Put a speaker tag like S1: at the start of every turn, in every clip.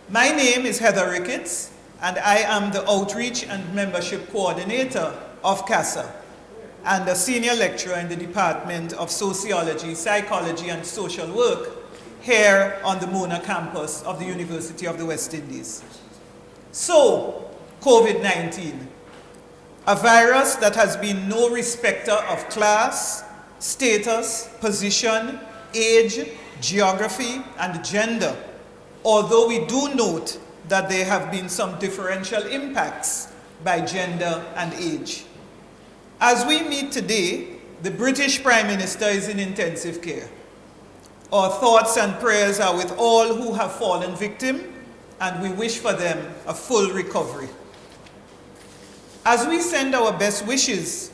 S1: My name is Heather Ricketts, and I am the Outreach and Membership Coordinator of CaSA and a Senior Lecturer in the Department of Sociology, Psychology, and Social Work here on the Mona campus of the University of the West Indies. So, COVID-19, a virus that has been no respecter of class, status, position, age, geography, and gender, although we do note that there have been some differential impacts by gender and age. As we meet today, the British Prime Minister is in intensive care. Our thoughts and prayers are with all who have fallen victim, and we wish for them a full recovery. As we send our best wishes,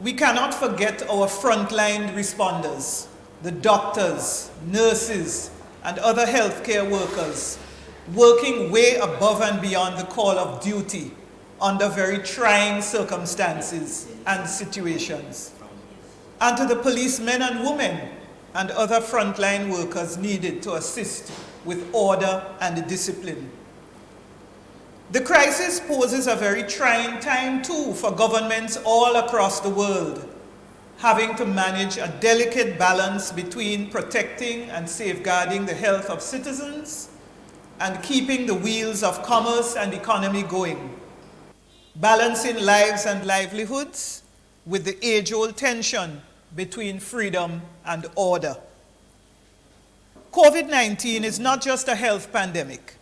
S1: we cannot forget our frontline responders, the doctors, nurses, and other healthcare workers working way above and beyond the call of duty under very trying circumstances and situations. And to the policemen and women and other frontline workers needed to assist with order and discipline. The crisis poses a very trying time too for governments all across the world, having to manage a delicate balance between protecting and safeguarding the health of citizens and keeping the wheels of commerce and economy going, balancing lives and livelihoods with the age-old tension between freedom and order. COVID-19 is not just a health pandemic.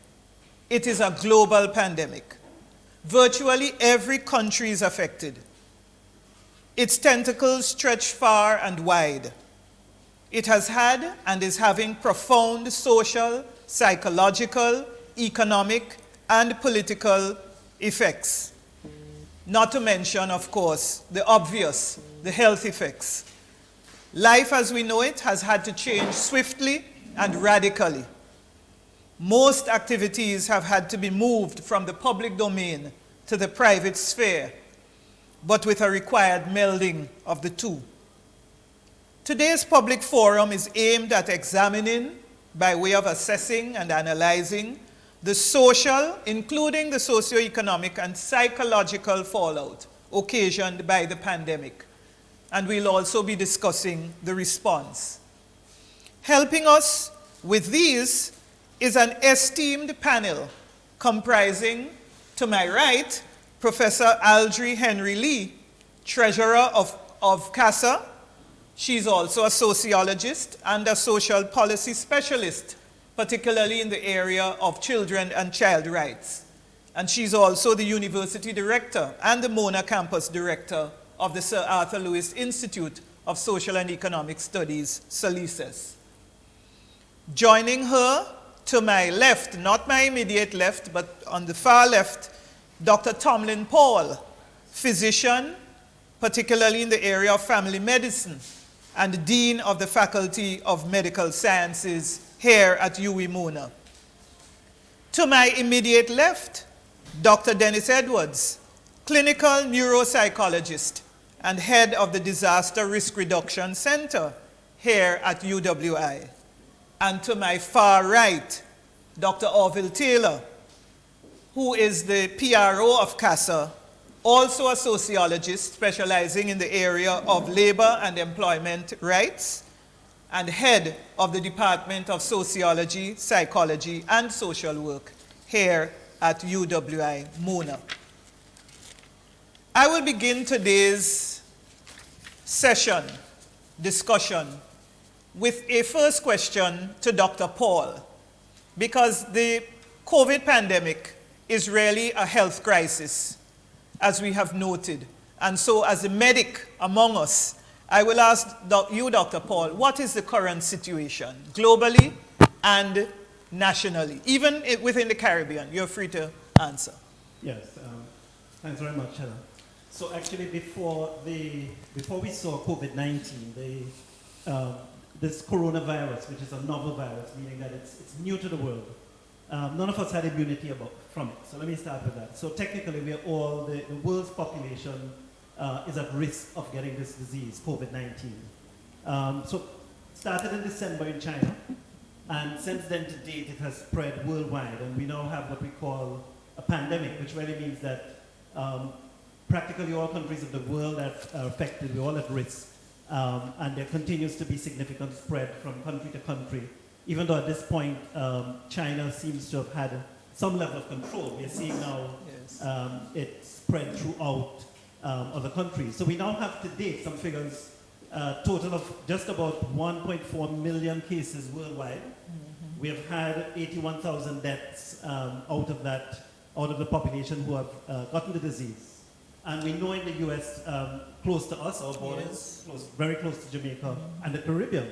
S1: It is a global pandemic. Virtually every country is affected. Its tentacles stretch far and wide. It has had and is having profound social, psychological, economic, and political effects. Not to mention, of course, the obvious, the health effects. Life as we know it has had to change swiftly and radically. Most activities have had to be moved from the public domain to the private sphere, but with a required melding of the two. Today's public forum is aimed at examining, by way of assessing and analyzing, the social, including the socio-economic and psychological fallout occasioned by the pandemic. And we'll also be discussing the response. Helping us with these is an esteemed panel comprising, to my right, Professor Aldrey Henry Lee, Treasurer of CaSA. She's also a sociologist and a social policy specialist, particularly in the area of children and child rights. And she's also the University Director and the Mona Campus Director of the Sir Arthur Lewis Institute of Social and Economic Studies, SALISES. Joining her to my left, not my immediate left, but on the far left, Dr. Tomlin Paul, physician, particularly in the area of family medicine, and Dean of the Faculty of Medical Sciences here at UWI Mona. To my immediate left, Dr. Dennis Edwards, clinical neuropsychologist and head of the Disaster Risk Reduction Center here at UWI. And to my far right, Dr. Orville Taylor, who is the PRO of CaSA, also a sociologist specializing in the area of labor and employment rights, and head of the Department of Sociology, Psychology, and Social Work here at UWI Mona. I will begin today's session, discussion, with a first question to Dr. Paul, because the COVID pandemic is really a health crisis, as we have noted. And so as a medic among us, I will ask you, Dr. Paul, what is the current situation, globally and nationally, even within the Caribbean? You're free to answer.
S2: Yes, thanks very much, Heather. So actually, before we saw COVID-19, this coronavirus, which is a novel virus, meaning that it's new to the world, none of us had immunity from it. So let me start with that. So technically, we are all, the world's population is at risk of getting this disease, COVID-19. So started in December in China, And since then to date, it has spread worldwide, and we now have what we call a pandemic, which really means that practically all countries of the world are affected, we're all at risk. And there continues to be significant spread from country to country. Even though at this point, China seems to have had some level of control. We're seeing now it spread throughout other countries. So we now have to date some figures, total of just about 1.4 million cases worldwide. We have had 81,000 deaths out of the population who have gotten the disease. And we know in the US, close to us, our borders, very close to Jamaica and the Caribbean,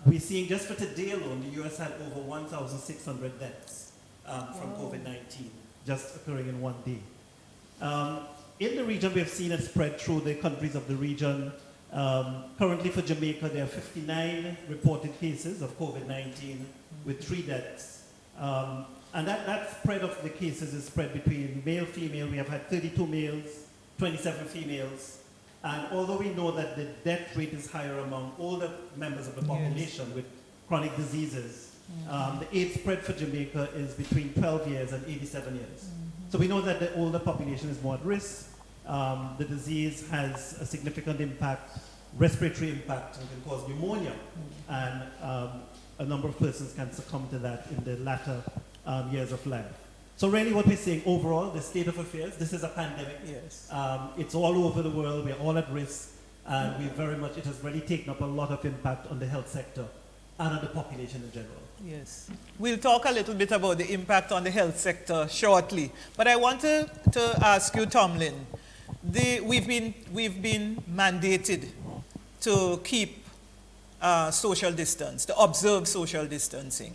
S2: we're seeing just for today alone, the US had over 1,600 deaths from COVID-19, just occurring in one day. In the region, we have seen it spread through the countries of the region. Currently for Jamaica, there are 59 reported cases of COVID-19 with 3 deaths. And that spread of the cases is spread between male, female. We have had 32 males, 27 females. And although we know that the death rate is higher among older members of the population with chronic diseases, the age spread for Jamaica is between 12 years and 87 years. So we know that the older population is more at risk. The disease has a significant impact, respiratory impact, and can cause pneumonia. And a number of persons can succumb to that in the latter years of life. So really what we're saying overall, the state of affairs, this is a pandemic. It's all over the world, we're all at risk, and it has really taken up a lot of impact on the health sector and on the population in general.
S1: Yes. We'll talk a little bit about the impact on the health sector shortly. But I wanted to ask you, Tomlin, we've been mandated to keep social distance, to observe social distancing.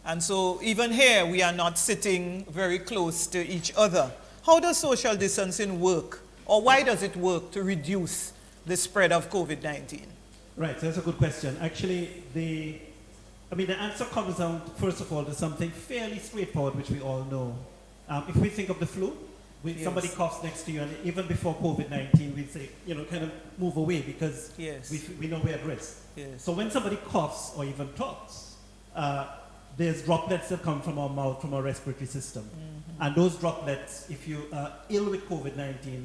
S1: And so even here, we are not sitting very close to each other. How does social distancing work, or why does it work to reduce the spread of COVID-19?
S2: Right, so that's a good question. Actually, the answer comes down, first of all, to something fairly straightforward, which we all know. If we think of the flu, when somebody coughs next to you, and even before COVID-19, we'd say, kind of move away because we know we're at risk. So when somebody coughs or even talks, there's droplets that come from our mouth, from our respiratory system. And those droplets, if you are ill with COVID-19,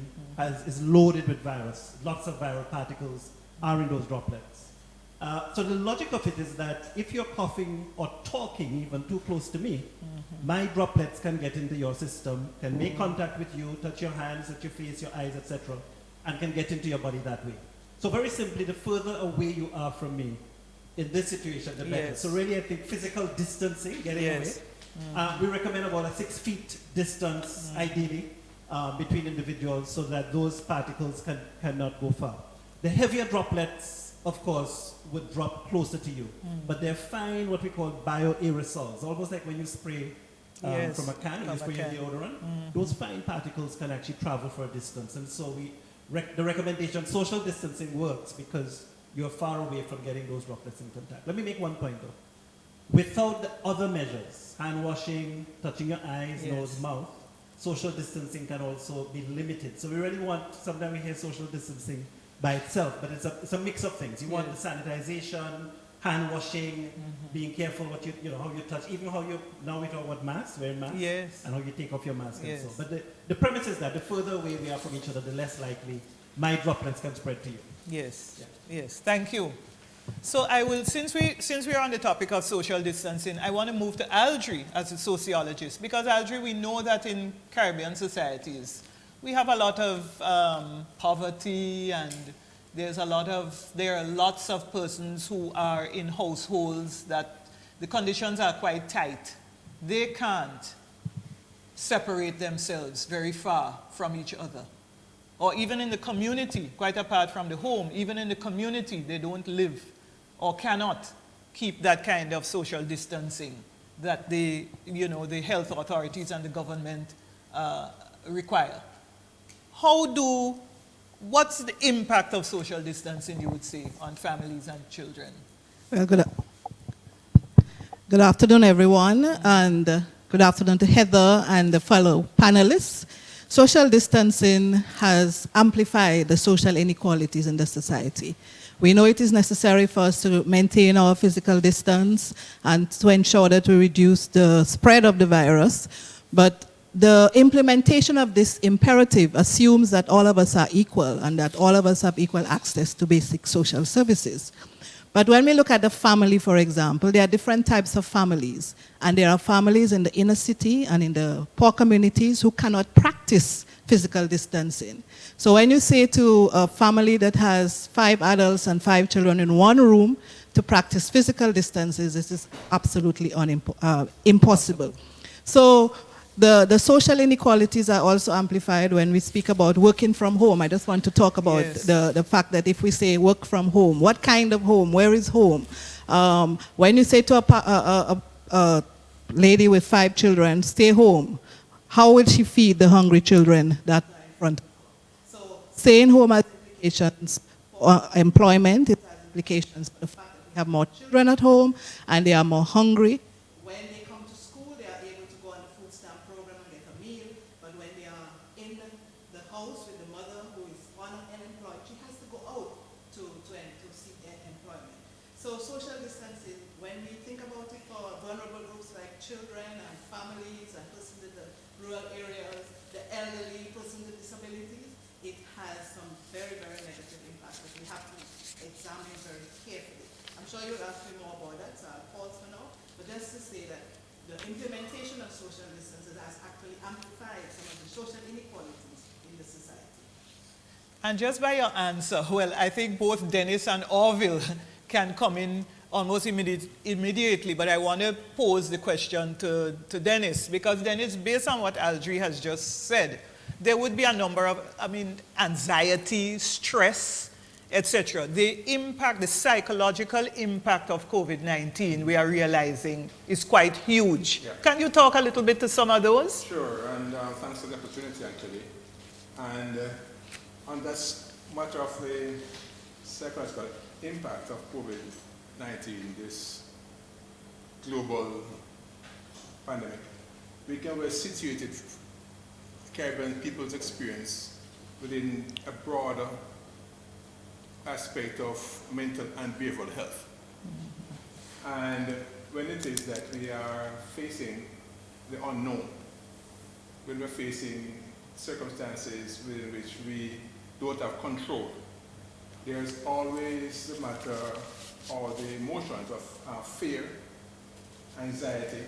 S2: is loaded with virus. Lots of viral particles are in those droplets. So the logic of it is that if you're coughing or talking even too close to me, my droplets can get into your system, can make contact with you, touch your hands, touch your face, your eyes, etc., and can get into your body that way. So very simply, the further away you are from me, in this situation, the better. So really, I think physical distancing, getting away. We recommend about a 6 feet distance, ideally, between individuals so that those particles cannot go far. The heavier droplets, of course, would drop closer to you. But they're fine, what we call bioaerosols, almost like when you spray from a can, you spray your deodorant. Those fine particles can actually travel for a distance. And so the recommendation, social distancing works because you're far away from getting those droplets in contact. Let me make one point though. Without the other measures, hand washing, touching your eyes, nose, mouth, social distancing can also be limited. So we really want, sometimes we hear social distancing by itself, but it's a mix of things. You want the sanitization, hand washing, being careful what how you touch, even how now we talk about masks, wearing masks, and how you take off your mask and so. But the premise is that the further away we are from each other, the less likely my droplets can spread to you.
S1: Yes, thank you. So I will, since we're on the topic of social distancing, I want to move to Aldry as a sociologist, because Aldry, we know that in Caribbean societies, we have a lot of poverty, and there are lots of persons who are in households that the conditions are quite tight. They can't separate themselves very far from each other. Or even in the community, quite apart from the home, even in the community, they don't live or cannot keep that kind of social distancing that the health authorities and the government require. What's the impact of social distancing, you would say, on families and children?
S3: Well, good afternoon, everyone, and good afternoon to Heather and the fellow panelists. Social distancing has amplified the social inequalities in the society. We know it is necessary for us to maintain our physical distance and to ensure that we reduce the spread of the virus. But the implementation of this imperative assumes that all of us are equal and that all of us have equal access to basic social services. But when we look at the family, for example, there are different types of families. And there are families in the inner city and in the poor communities who cannot practice physical distancing. So when you say to a family that has 5 adults and 5 children in one room to practice physical distances, this is absolutely impossible. So the social inequalities are also amplified when we speak about working from home. I just want to talk about the fact that if we say work from home, what kind of home? Where is home? When you say to a lady with 5 children, stay home, how will she feed the hungry children that are in front of her? So staying home has implications for employment, it has implications for the fact that we have more children at home and they are more hungry. When they come to school, they are able to go on the food stamp program and get a meal, but when they are in the house with the mother who is unemployed, she has to go out to seek employment. So social distancing, when we think about it for vulnerable groups like children and families and persons in the rural areas, the elderly, persons with disabilities, it has some very, very negative impact that we have to examine very carefully. I'm sure you'll ask me more about that, so I'll pause for now. But just to say that the implementation of social distances has actually amplified some of the social inequalities in the society.
S1: And just by your answer, well, I think both Dennis and Orville can come in almost immediately, but I want to pose the question to Dennis, because Dennis, based on what Aldri has just said, there would be a number of, anxiety, stress, etc. The impact, the psychological impact of COVID-19, we are realizing, is quite huge. Yeah. Can you talk a little bit to some of those?
S4: Sure, and thanks for the opportunity, actually. And on this matter of the psychological impact of COVID-19, this global pandemic, we can well situate Caribbean people's experience within a broader aspect of mental and behavioral health. And when it is that we are facing the unknown, when we're facing circumstances within which we don't have control, there's always the matter or the emotions of fear, anxiety,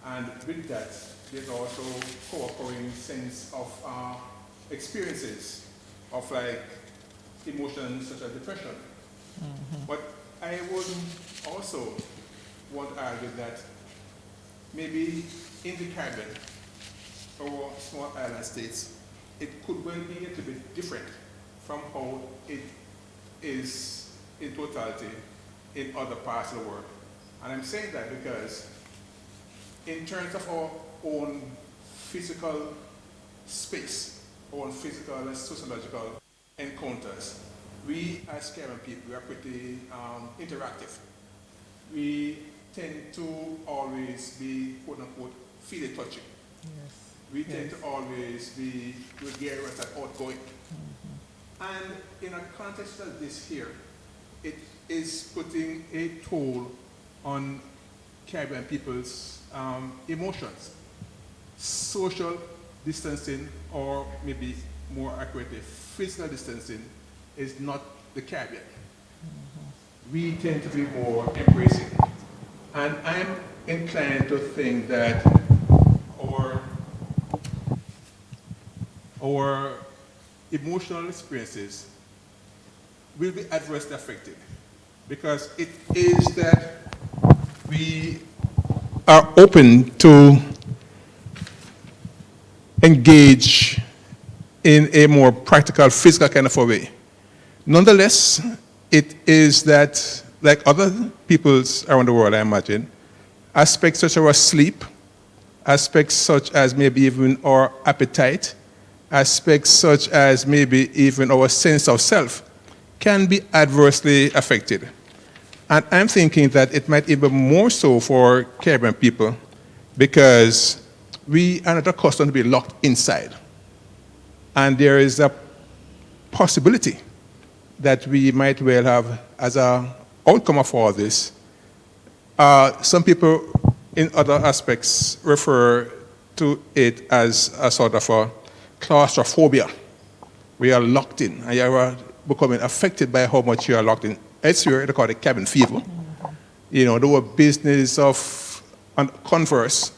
S4: and with that, there's also co-occurring sense of experiences of like emotions such as depression. Mm-hmm. But I would also want to argue that maybe in the Caribbean or small island states, it could well be a little bit different from how it is in totality in other parts of the world. And I'm saying that because in terms of our own physical space, our own physical and sociological encounters, we as Caribbean people, we are pretty interactive. We tend to always be, quote unquote, feel it touching. Yes. We tend to always be gregarious and outgoing. Mm-hmm. And in a context like this here, it is putting a toll on Caribbean people's emotions. Social distancing, or maybe more accurately, physical distancing, is not the Caribbean. Mm-hmm. We tend to be more embracing. And I'm inclined to think that our emotional experiences will be adversely affected, because it is that we are open to engage in a more practical, physical kind of a way. Nonetheless, it is that, like other peoples around the world, I imagine, aspects such as our sleep, aspects such as maybe even our appetite, aspects such as maybe even our sense of self can be adversely affected. And I'm thinking that it might even more so for Caribbean people, because we are not accustomed to be locked inside. And there is a possibility that we might well have as an outcome of all this, some people in other aspects refer to it as a sort of a claustrophobia. We are locked in, and you are becoming affected by how much you are locked in. It's where they call it cabin fever. You know, the whole business of, on converse,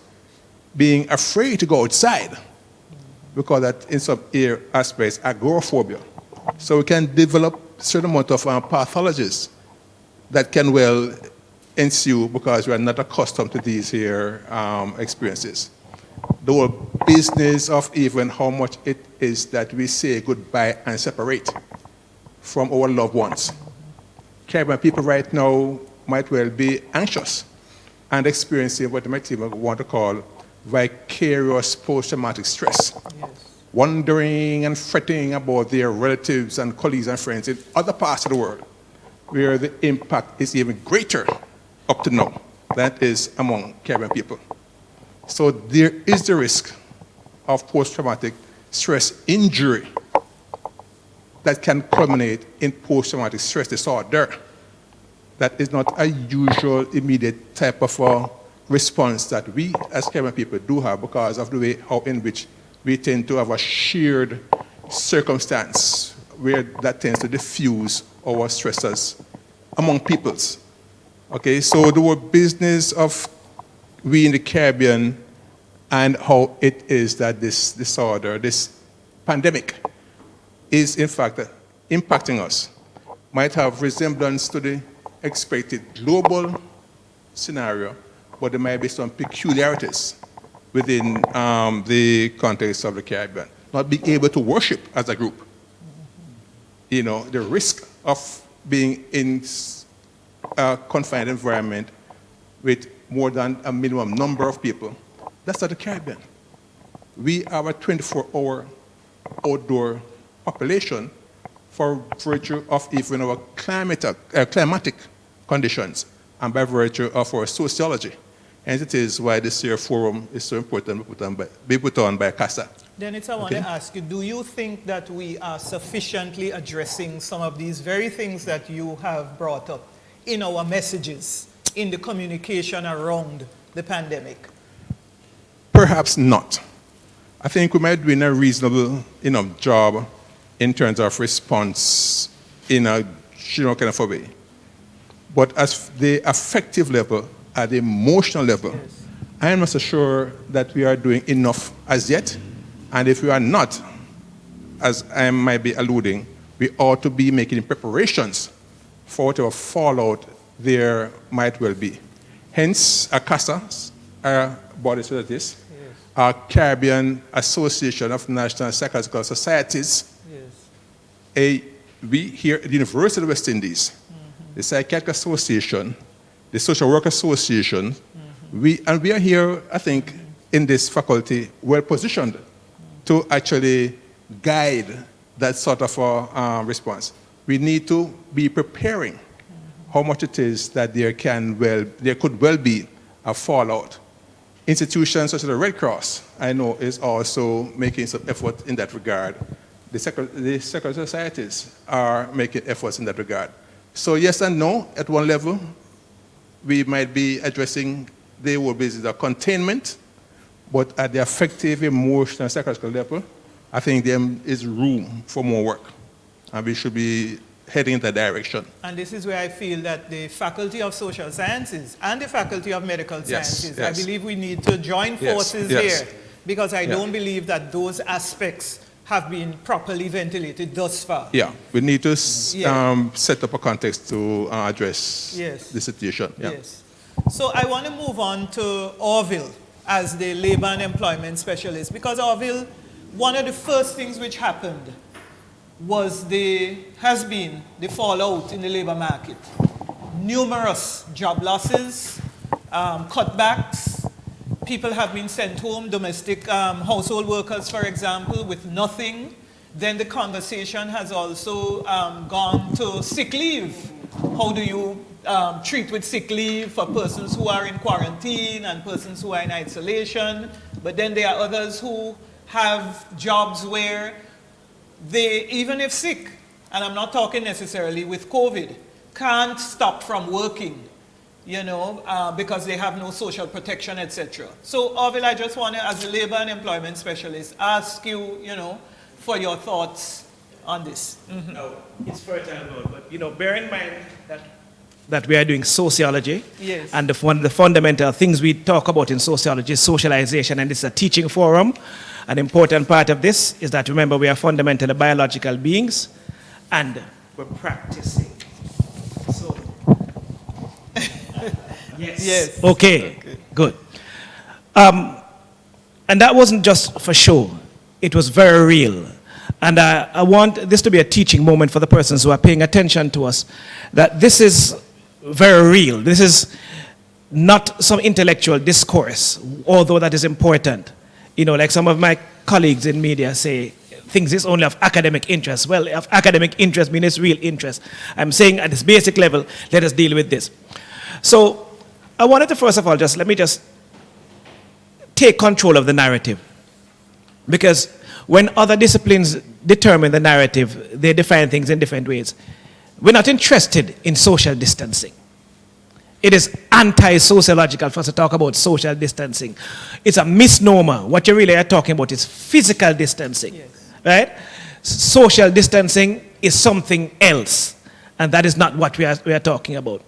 S4: being afraid to go outside, because that in some aspects, agoraphobia. So we can develop certain amount of pathologies that can well ensue because we are not accustomed to these here experiences. The whole business of even how much it is that we say goodbye and separate from our loved ones. Caribbean people right now might well be anxious and experiencing what they might even want to call vicarious post-traumatic stress.
S1: Yes.
S4: Wondering and fretting about their relatives and colleagues and friends in other parts of the world where the impact is even greater up to now than it is among Caribbean people. So there is the risk of post-traumatic stress injury that can culminate in post-traumatic stress disorder. That is not a usual immediate type of response that we as Caribbean people do have because of the way how in which we tend to have a shared circumstance where that tends to diffuse our stresses among peoples. Okay, so the whole business of we in the Caribbean and how it is that this disorder, this pandemic, is in fact impacting us, might have resemblance to the expected global scenario, but there might be some peculiarities within the context of the Caribbean. Not being able to worship as a group. You know, the risk of being in a confined environment with more than a minimum number of people. That's not the Caribbean. We are a 24-hour outdoor population for virtue of even our climatic conditions and by virtue of our sociology. And it is why this year forum is so important be put on by CaSA.
S1: Dennis, I want to ask you, do you think that we are sufficiently addressing some of these very things that you have brought up in our messages, in the communication around the pandemic?
S4: Perhaps not. I think we might be doing a reasonable enough job in terms of response in a general kind of a way. But as the affective level, at the emotional level, yes, I am not so sure that we are doing enough as yet. And if we are not, as I might be alluding, we ought to be making preparations for whatever fallout there might well be. Hence, a CaSA, our body such as this, yes, our Caribbean Association of National Psychological Societies, yes, we here at the University of the West Indies, the Psychiatric Association, the Social Work Association, we are here, I think, in this faculty, well positioned to actually guide that sort of response. We need to be preparing how much it is that there could well be a fallout. Institutions such as the Red Cross, I know, is also making some effort in that regard. The secondary societies are making efforts in that regard. So yes and no, at one level, we might be addressing the whole business of containment, but at the affective, emotional, psychological level, I think there is room for more work. And we should be heading in that direction. And
S1: this is where I feel that the Faculty of Social Sciences and the Faculty of Medical Sciences, yes, I believe we need to join forces, yes, here, because I don't believe that those aspects have been properly ventilated thus far. Yeah,
S4: we need to set up a context to address the situation. Yeah.
S1: Yes. So I want to move on to Orville as the labor and employment specialist, because Orville, one of the first things which happened has been the fallout in the labor market. Numerous job losses, cutbacks. People have been sent home, domestic household workers, for example, with nothing. Then the conversation has also gone to sick leave. How do you treat with sick leave for persons who are in quarantine and persons who are in isolation? But then there are others who have jobs where they, even if sick, and I'm not talking necessarily with COVID, can't stop from working, you know, because they have no social protection, etc. So, Orville, I just want to, as a labor and employment specialist, ask you, you know, for your thoughts on this. Mm-hmm.
S5: No, it's fertile ground, but, you know, bear in mind that we are doing sociology.
S1: Yes.
S5: And one of the fundamental things we talk about in sociology is socialization, and it's a teaching forum. An important part of this is that, remember, we are fundamentally biological beings, and we're practicing. So, yes.
S1: Yes.
S5: Okay, good. And that wasn't just for show. It was very real. And I want this to be a teaching moment for the persons who are paying attention to us, that this is very real. This is not some intellectual discourse, although that is important. You know, like some of my colleagues in media say, things is only of academic interest. Well, of academic interest means it's real interest. I'm saying at this basic level, let us deal with this. So I wanted to, first of all, let me just take control of the narrative. Because when other disciplines determine the narrative, they define things in different ways. We're not interested in social distancing. It is anti-sociological for us to talk about social distancing. It's a misnomer. What you really are talking about is physical distancing, yes. Right? Social distancing is something else, and that is not what we are talking about.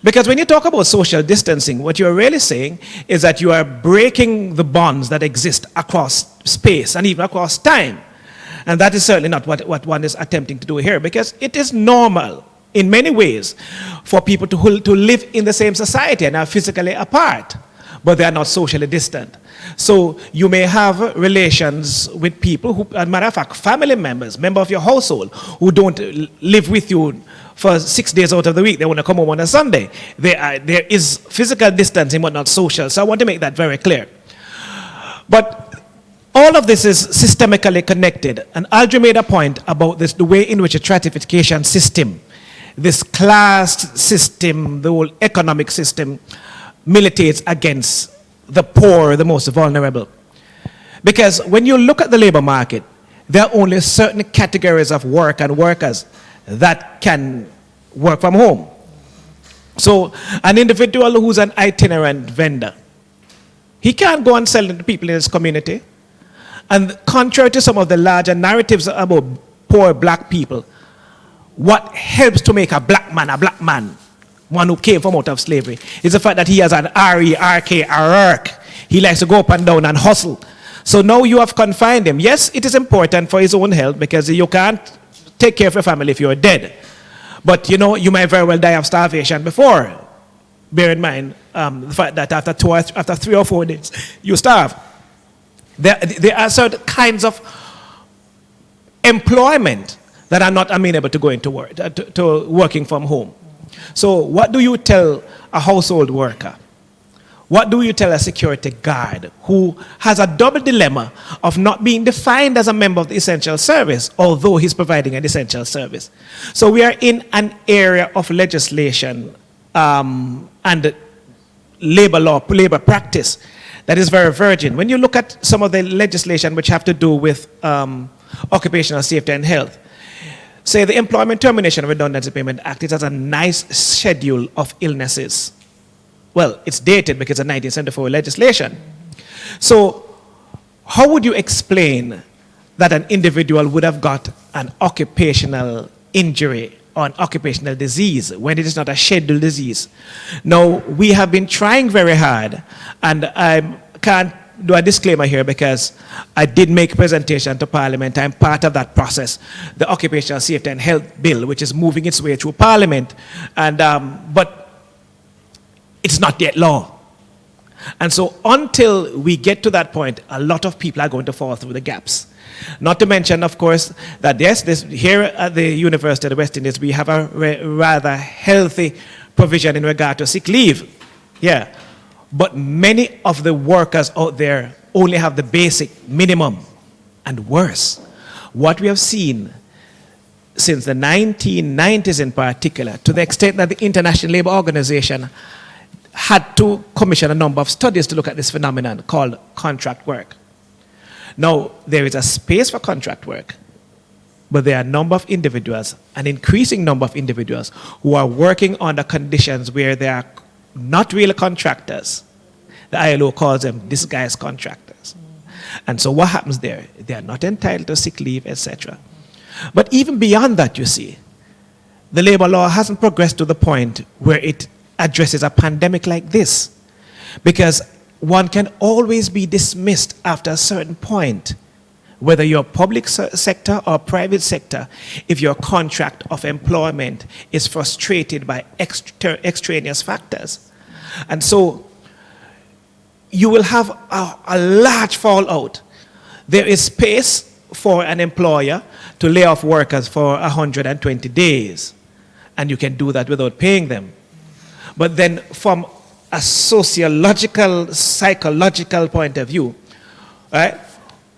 S5: Because when you talk about social distancing, what you're really saying is that you are breaking the bonds that exist across space and even across time. And that is certainly not what one is attempting to do here, because it is normal in many ways for people to live in the same society and are physically apart, but they are not socially distant. So you may have relations with people who, as a matter of fact, family members, members of your household, who don't live with you for 6 days out of the week. They want to come home on a Sunday. There is physical distancing, but not social. So I want to make that very clear. But all of this is systemically connected. And Aldrin made a point about this, the way in which a stratification system, this class system, the whole economic system, militates against the poor, the most vulnerable. Because when you look at the labor market, there are only certain categories of work and workers that can work from home. So an individual who's an itinerant vendor, he can't go and sell to people in his community. And contrary to some of the larger narratives about poor black people, what helps to make a black man, one who came from out of slavery, is the fact that he has an R-E-R-K, a-rk. He likes to go up and down and hustle. So now you have confined him. Yes, it is important for his own health, because you can't take care of your family if you're dead. But, you know, you might very well die of starvation before. Bear in mind the fact that after 3 or 4 days, you starve. There are certain kinds of employment that are not amenable to going to work, to working from home. So what do you tell a household worker? What do you tell a security guard who has a double dilemma of not being defined as a member of the essential service, although he's providing an essential service? So we are in an area of legislation and labor law, labor practice that is very virgin. When you look at some of the legislation which have to do with occupational safety and health, say the Employment Termination and Redundancy Payment Act, it has a nice schedule of illnesses. Well, it's dated because it's a 1974 legislation. So how would you explain that an individual would have got an occupational injury or an occupational disease when it is not a scheduled disease? Now, we have been trying very hard, and I can't do a disclaimer here because I did make a presentation to Parliament. I'm part of that process, the Occupational Safety and Health Bill, which is moving its way through Parliament. And, but it's not yet law. And so until we get to that point, a lot of people are going to fall through the gaps. Not to mention, of course, that yes, here at the University of the West Indies, we have a rather healthy provision in regard to sick leave. Yeah. But many of the workers out there only have the basic minimum. And worse, what we have seen since the 1990s in particular, to the extent that the International Labour Organization had to commission a number of studies to look at this phenomenon called contract work. Now, there is a space for contract work, But there are a number of individuals, an increasing number of individuals, who are working under conditions where they are not really contractors. The ILO calls them disguised contractors. And so what happens there? They are not entitled to sick leave, etc. But even beyond that, you see, the labor law hasn't progressed to the point where it addresses a pandemic like this. Because one can always be dismissed after a certain point, whether you're public sector or private sector, if your contract of employment is frustrated by extraneous factors. And so you will have a large fallout. There is space for an employer to lay off workers for 120 days, and you can do that without paying them. But then from a sociological, psychological point of view, right?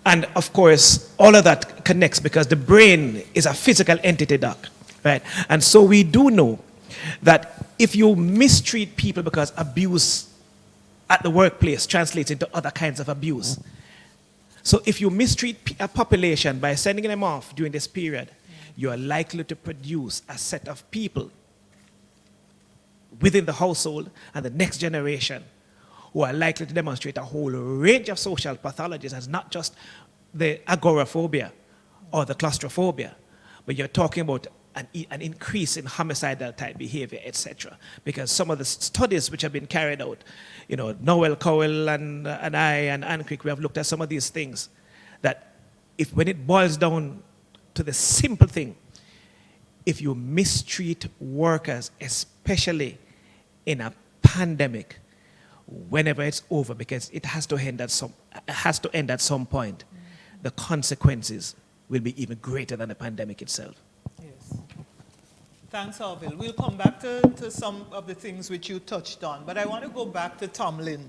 S5: And of course, all of that connects because the brain is a physical entity, doc, right? And so we do know that if you mistreat people because abuse at the workplace translates into other kinds of abuse. So if you mistreat a population by sending them off during this period, you are likely to produce a set of people within the household and the next generation who are likely to demonstrate a whole range of social pathologies, as not just the agoraphobia or the claustrophobia, but you're talking about an increase in homicidal type behavior, etc. Because some of the studies which have been carried out, you know, Noel Cowell and I and Ann Crick, we have looked at some of these things, that if when it boils down to the simple thing, if you mistreat workers, especially in a pandemic, whenever it's over, because it has to end at some point, the consequences will be even greater than the pandemic itself.
S1: Yes. Thanks, Orville. We'll come back to some of the things which you touched on, but I want to go back to Tomlin,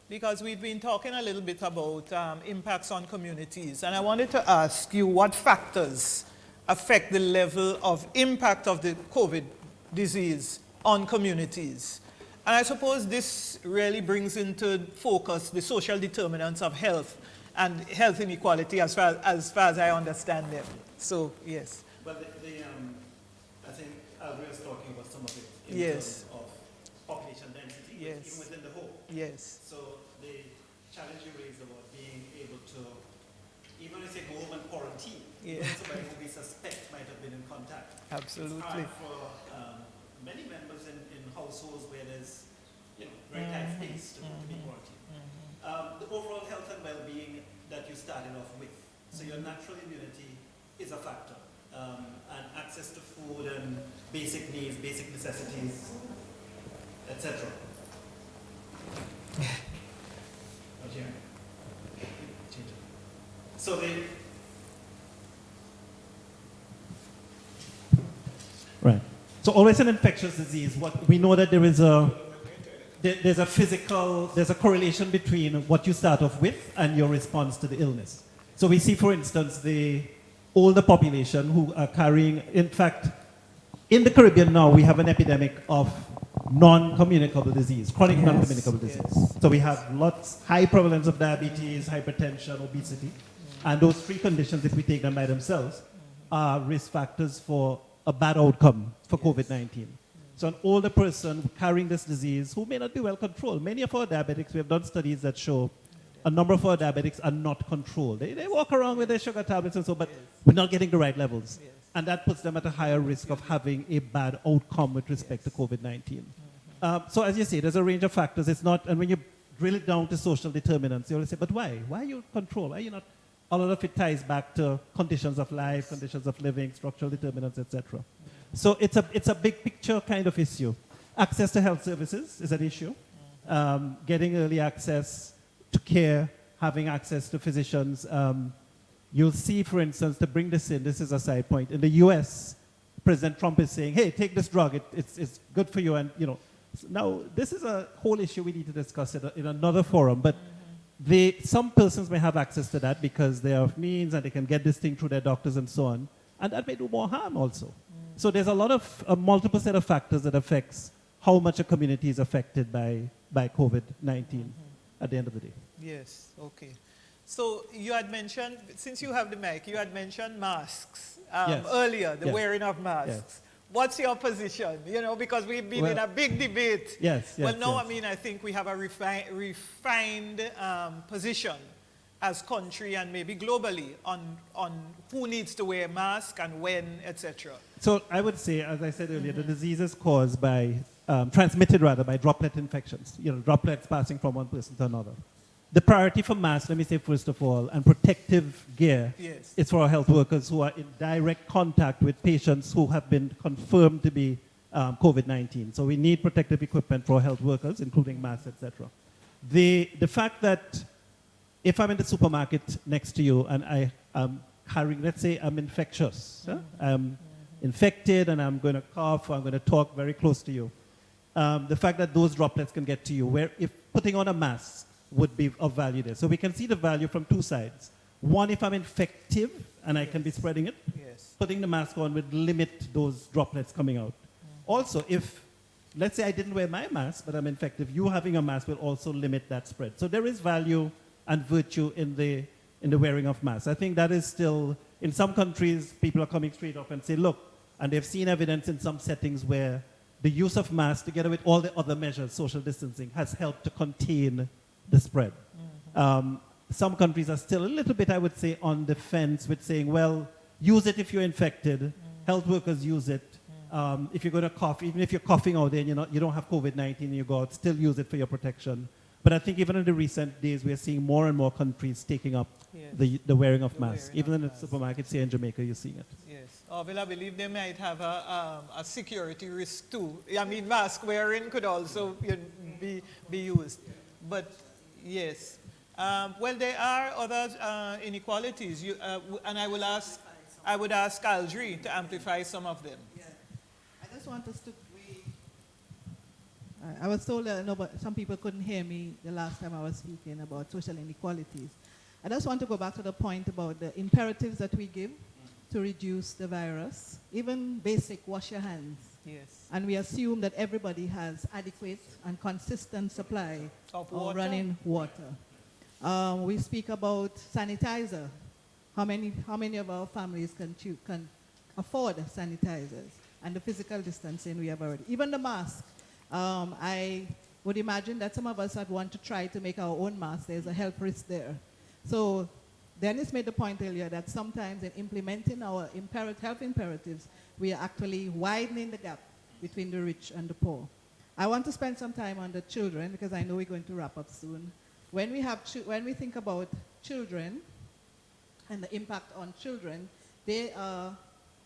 S1: because we've been talking a little bit about impacts on communities, and I wanted to ask you what factors affect the level of impact of the COVID disease on communities. And I suppose this really brings into focus the social determinants of health and health inequality as far as I understand them. So, yes.
S2: Well, I think Alvin was talking about some of it in
S1: Yes.
S2: terms of population density,
S1: Yes.
S2: even within the home.
S1: Yes.
S2: So the challenge you raised about being able to, even if you go home and quarantine,
S1: Yeah.
S2: even somebody who we suspect might have been in contact.
S1: Absolutely.
S2: It's hard for many members in households where there's very tight space to be quarantined. The overall health and well-being that you started off with. So your natural immunity is a factor. And access to food and basic needs, basic necessities, etc. So right. So always an infectious disease. What we know that there's a correlation between what you start off with and your response to the illness. So we see, for instance, the older population who are carrying, in fact, in the Caribbean now, we have an epidemic of non-communicable disease, chronic non-communicable disease.
S1: Yes.
S2: So we have high prevalence of diabetes, hypertension, obesity, and those three conditions, if we take them by themselves, are risk factors for a bad outcome for COVID-19. So an older person carrying this disease who may not be well controlled. Many of our diabetics, we have done studies that show a number of our diabetics are not controlled. They walk around with their sugar tablets and so, but we're not getting the right levels.
S1: Yes.
S2: And that puts them at a higher risk of having a bad outcome with respect to COVID-19. So as you say, there's a range of factors. It's not, and when you drill it down to social determinants, you always say, but why? Why are you controlled? Why are you not? A lot of it ties back to conditions of life, conditions of living, structural determinants, etc. So it's a big picture kind of issue. Access to health services is an issue. Getting early access to care, having access to physicians. You'll see, for instance, to bring this in, this is a side point. In the US, President Trump is saying, hey, take this drug, it's good for you. And, now this is a whole issue we need to discuss in another forum. But some persons may have access to that because they have means and they can get this thing through their doctors and so on. And that may do more harm also. So there's a lot of, a multiple set of factors that affects how much a community is affected by COVID-19 at the end of the day.
S1: Yes, okay. So you had mentioned, since you have the mic, you had mentioned masks
S2: Yes.
S1: earlier, the
S2: Yes.
S1: wearing of masks.
S2: Yes.
S1: What's your position? You know, because we've been in a big debate.
S2: Yes, yes,
S1: well, no,
S2: yes.
S1: I mean, I think we have a refined position as country and maybe globally on who needs to wear a mask and when, etc.
S2: So I would say, as I said earlier, the disease is caused by, transmitted rather, by droplet infections, droplets passing from one person to another. The priority for masks, let me say first of all, and protective gear,
S1: Yes.
S2: is for our health workers who are in direct contact with patients who have been confirmed to be COVID-19. So we need protective equipment for health workers, including masks, etc. The fact that if I'm in the supermarket next to you and I am carrying, let's say I'm infectious, I'm infected and I'm going to cough or I'm going to talk very close to you, the fact that those droplets can get to you, where if putting on a mask would be of value there. So we can see the value from two sides. One, if I'm infective and I can be spreading it,
S1: Yes.
S2: putting the mask on would limit those droplets coming out. Also, if, let's say I didn't wear my mask, but I'm infective, you having a mask will also limit that spread. So there is value and virtue in the wearing of masks. I think that is still, in some countries, people are coming straight up and say, look, and they've seen evidence in some settings where the use of masks, together with all the other measures, social distancing, has helped to contain the spread. Some countries are still a little bit, I would say, on the fence with saying, well, use it if you're infected. Health workers use it. If you're going to cough, even if you're coughing out there and you don't have COVID-19 and you go out, still use it for your protection. But I think even in the recent days, we're seeing more and more countries taking up
S1: Yes.
S2: the wearing of masks.
S1: wearing
S2: Even
S1: of
S2: in the supermarkets here in Jamaica, you're seeing it.
S1: Yes. Oh, well, I believe they might have a security risk too. I mean, mask wearing could also be used. But yes. Well, there are other inequalities, and I would ask Aldri to amplify some of them.
S3: Yeah. I just want us to. I was told that but some people couldn't hear me the last time I was speaking about social inequalities. I just want to go back to the point about the imperatives that we give to reduce the virus, even basic wash your hands.
S1: Yes.
S3: And we assume that everybody has adequate and consistent supply
S1: Of
S3: of
S1: water?
S3: running water. We speak about sanitizer. How many of our families can afford sanitizers? And the physical distancing we have already. Even the mask. I would imagine that some of us would want to try to make our own mask. There's a health risk there. So Dennis made the point earlier that sometimes in implementing our health imperatives, we are actually widening the gap between the rich and the poor. I want to spend some time on the children because I know we're going to wrap up soon. When we think about children and the impact on children, they are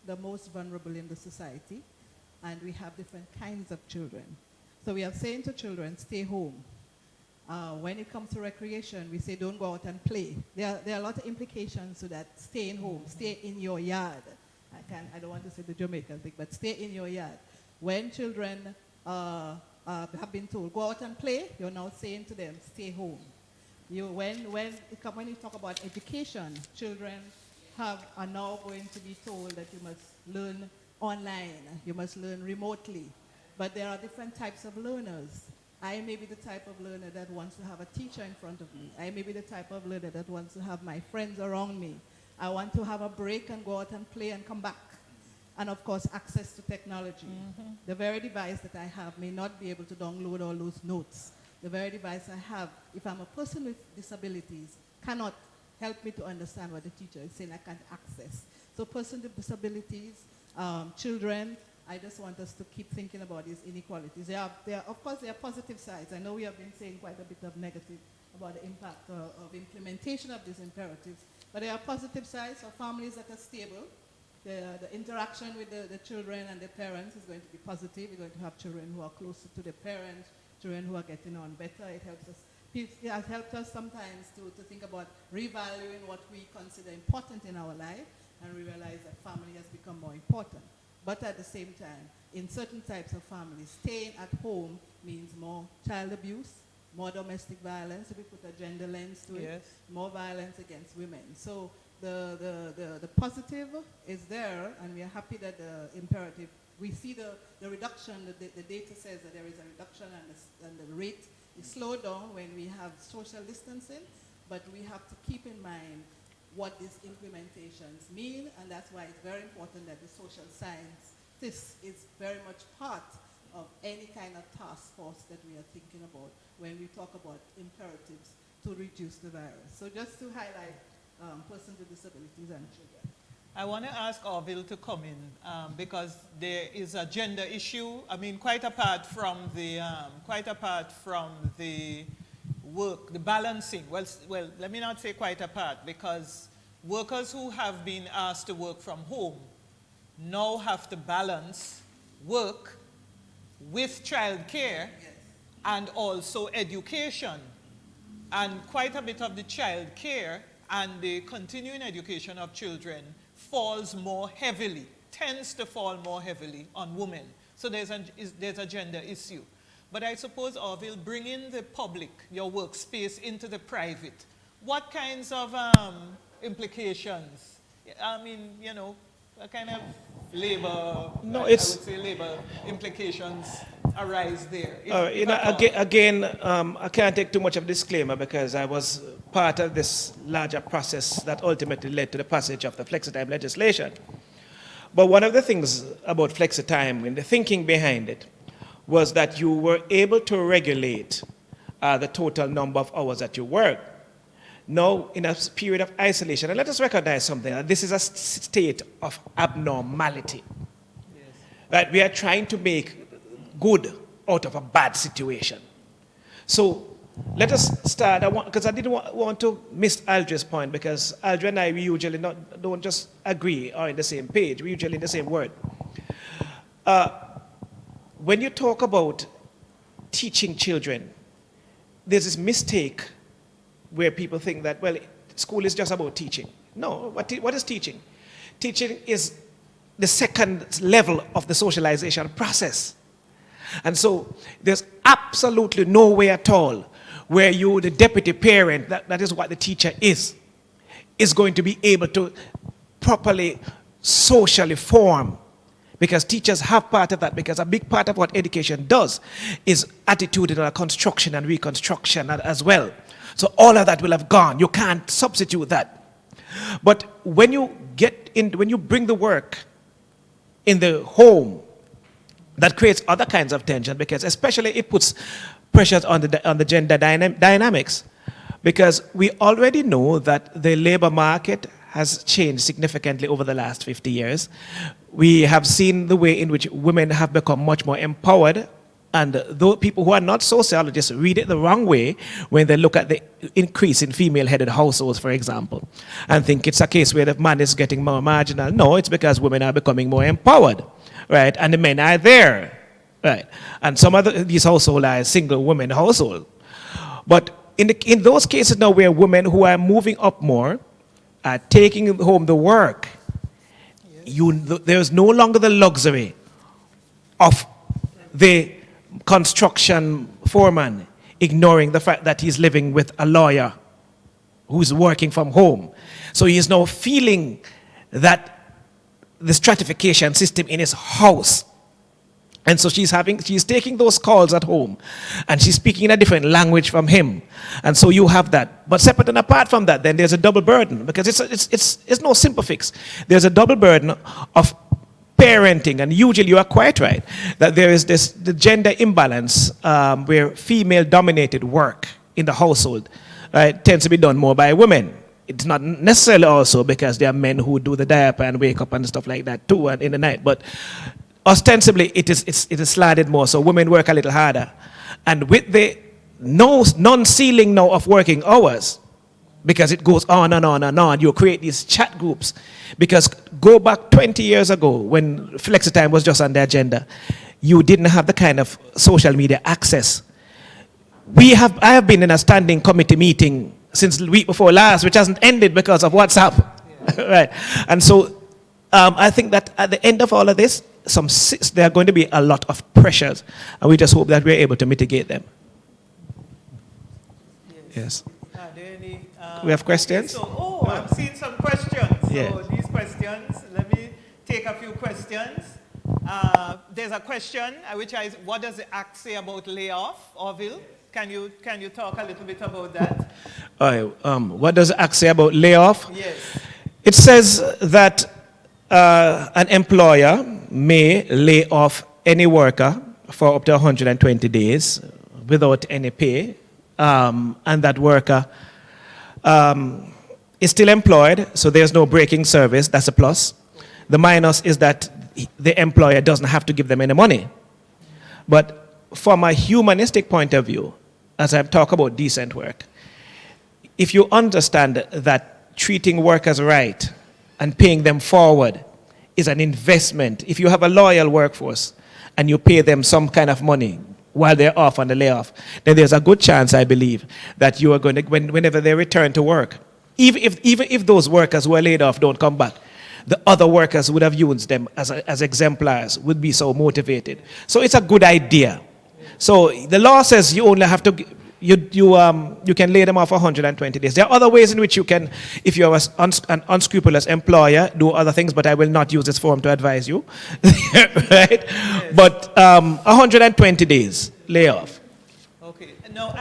S3: the most vulnerable in the society, and we have different kinds of children. So we are saying to children, stay home. When it comes to recreation, we say don't go out and play. There are a lot of implications to that. Staying home, stay in your yard. I don't want to say the Jamaican thing, but stay in your yard. When children have been told, go out and play, you're now saying to them, stay home. When you talk about education, children are now going to be told that you must learn online, you must learn remotely. But there are different types of learners. I may be the type of learner that wants to have a teacher in front of me. I may be the type of learner that wants to have my friends around me. I want to have a break and go out and play and come back. And of course, access to technology. The very device that I have may not be able to download all those notes. The very device I have, if I'm a person with disabilities, cannot help me to understand what the teacher is saying I can't access. So persons with disabilities, children, I just want us to keep thinking about these inequalities. Of course, there are positive sides. I know we have been saying quite a bit of negative about the impact of implementation of these imperatives, but there are positive sides of families that are stable. The interaction with the children and the parents is going to be positive. We're going to have children who are closer to the parents, children who are getting on better. It has helped us sometimes to think about revaluing what we consider important in our life, and we realize that family has become more important. But at the same time, in certain types of families, staying at home means more child abuse, more domestic violence, if we put a gender lens to it, more violence against women. So the positive is there, and we are happy that the imperative, we see the reduction, the data says that there is a reduction and the rate is slowed down when we have social distancing, but we have to keep in mind what these implementations mean, and that's why it's very important that the social science, this is very much part of any kind of task force that we are thinking about when we talk about imperatives to reduce the virus. So just to highlight persons with disabilities and children.
S1: I want to ask Orville to come in because there is a gender issue. I mean, quite apart from the work, the balancing. Well, let me not say quite apart, because workers who have been asked to work from home now have to balance work with childcare and also education. And quite a bit of the childcare and the continuing education of children falls more heavily, tends to fall more heavily on women. So there's a gender issue. But I suppose, Orville, bringing the public, your workspace, into the private, what kinds of implications? I mean, you know, what kind of labor,
S5: No,
S1: I would say labor implications arise there?
S5: Again, I can't take too much of a disclaimer because I was part of this larger process that ultimately led to the passage of the flexi-time legislation. But one of the things about flexi-time and the thinking behind it was that you were able to regulate the total number of hours that you work. Now, in a period of isolation, and let us recognize something, that this is a state of abnormality.
S1: Yes.
S5: That we are trying to make good out of a bad situation. So let us start, because I didn't want to miss Aldridge's point, because Aldridge and I, we usually don't just agree or in the same page, we usually in the same word. When you talk about teaching children, there's this mistake where people think that, well, school is just about teaching. No, what is teaching? Teaching is the second level of the socialization process. And so there's absolutely no way at all where you, the deputy parent, that is what the teacher is going to be able to properly socially form. Because teachers have part of that, because a big part of what education does is attitudinal construction and reconstruction as well. So all of that will have gone. You can't substitute that. But when you when you bring the work in the home, that creates other kinds of tension, because especially it puts pressures on the gender dynamics. Because we already know that the labor market has changed significantly over the last 50 years. We have seen the way in which women have become much more empowered, and those people who are not sociologists read it the wrong way when they look at the increase in female-headed households, for example, and think it's a case where the man is getting more marginal. No, it's because women are becoming more empowered, right? And the men are there, right? And some of these households are single women households. But in those cases now where women who are moving up more are taking home the work, there's no longer the luxury of the construction foreman ignoring the fact that he's living with a lawyer who's working from home. So he is now feeling that the stratification system in his house. And so she's taking those calls at home, and she's speaking in a different language from him. And so you have that. But separate and apart from that, then there's a double burden, because it's no simple fix. There's a double burden of parenting, and usually you are quite right, that there is the gender imbalance where female-dominated work in the household tends to be done more by women. It's not necessarily also because there are men who do the diaper and wake up and stuff like that too and in the night, but ostensibly it is slanted more, so women work a little harder. And with the non-ceiling now of working hours, because it goes on and on and on, you create these chat groups. Because go back 20 years ago when flexi-time was just on the agenda, you didn't have the kind of social media access. I have been in a standing committee meeting since the week before last, which hasn't ended because of WhatsApp. Yeah. Right. And so I think that at the end of all of this, there are going to be a lot of pressures, and we just hope that we're able to mitigate them. Yes.
S1: Are there any,
S5: we have questions?
S1: I'm seeing some questions.
S5: Yeah.
S1: So these questions, let me take a few questions. There's a question, what does the Act say about layoff, Orville? Can you talk a little bit about that?
S5: What does the act say about layoff?
S1: Yes.
S5: It says that an employer may lay off any worker for up to 120 days without any pay, and that worker is still employed, so there's no breaking service. That's a plus. The minus is that the employer doesn't have to give them any money. But from a humanistic point of view, as I talk about decent work, if you understand that treating workers right and paying them forward is an investment, if you have a loyal workforce and you pay them some kind of money while they're off on the layoff, then there's a good chance, I believe, that you are going to, whenever they return to work, even if those workers who are laid off don't come back, the other workers would have used them as exemplars, would be so motivated. So it's a good idea. So the law says you only have to, you can lay them off 120 days. There are other ways in which you can, if you're an unscrupulous employer, do other things, but I will not use this forum to advise you. Right? Yes. But 120 days layoff.
S1: Okay. No,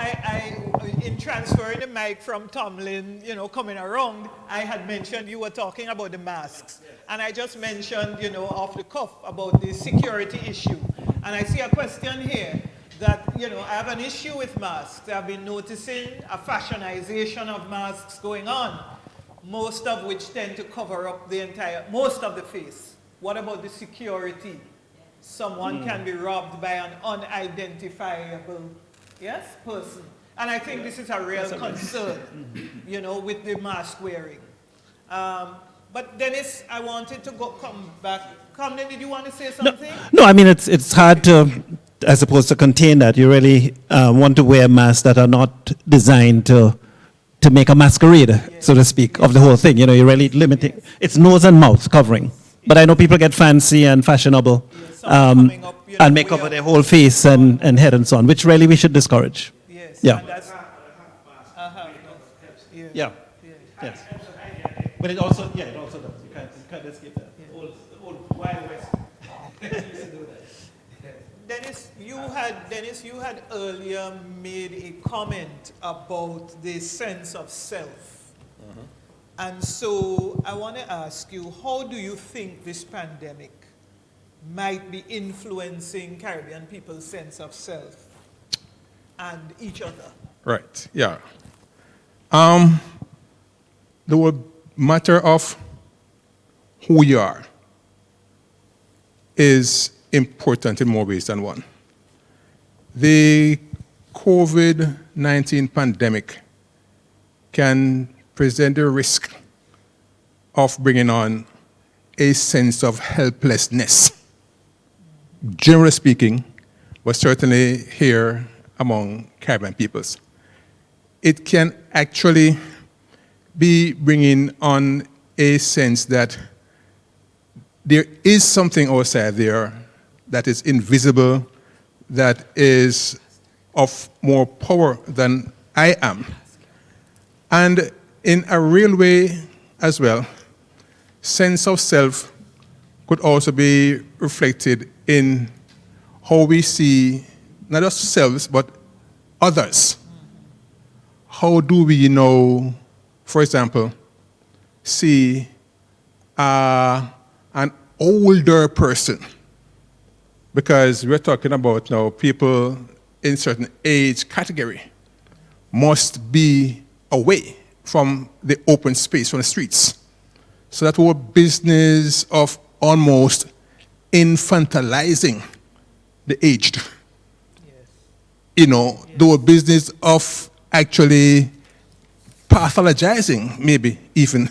S1: in transferring the mic from Tomlin, coming around, I had mentioned you were talking about the masks. And I just mentioned, off the cuff about the security issue. And I see a question here that, I have an issue with masks. I've been noticing a fashionization of masks going on, most of which tend to cover up most of the face. What about the security? Someone can be robbed by an unidentifiable person. And I think this is a real concern, with the mask wearing. But Dennis, I wanted to come back. Camden, did you want to say something?
S2: No, I mean, it's hard to, as opposed to contain that. You really want to wear masks that are not designed to make a masquerade, so to speak, of the whole thing. You're really limiting. It's nose and mouth covering. But I know people get fancy and fashionable and make cover their whole face and head and so on, which really we should discourage.
S1: Yes.
S2: Yeah.
S1: Yeah.
S2: Yes. But it also does. You can't escape that.
S5: Old Wild West.
S1: Dennis, you had earlier made a comment about the sense of self. And so I want to ask you, how do you think this pandemic might be influencing Caribbean people's sense of self and each other?
S4: Right, yeah. The whole matter of who you are is important in more ways than one. The COVID-19 pandemic can present the risk of bringing on a sense of helplessness, generally speaking, but certainly here among Caribbean peoples. It can actually be bringing on a sense that there is something outside there that is invisible, that is of more power than I am. And in a real way as well, sense of self could also be reflected in how we see not just selves, but others. How do we for example, see an older person? Because we're talking about now people in certain age category must be away from the open space, from the streets. So that whole business of almost infantilizing the aged. Yes. The whole business of actually pathologizing maybe even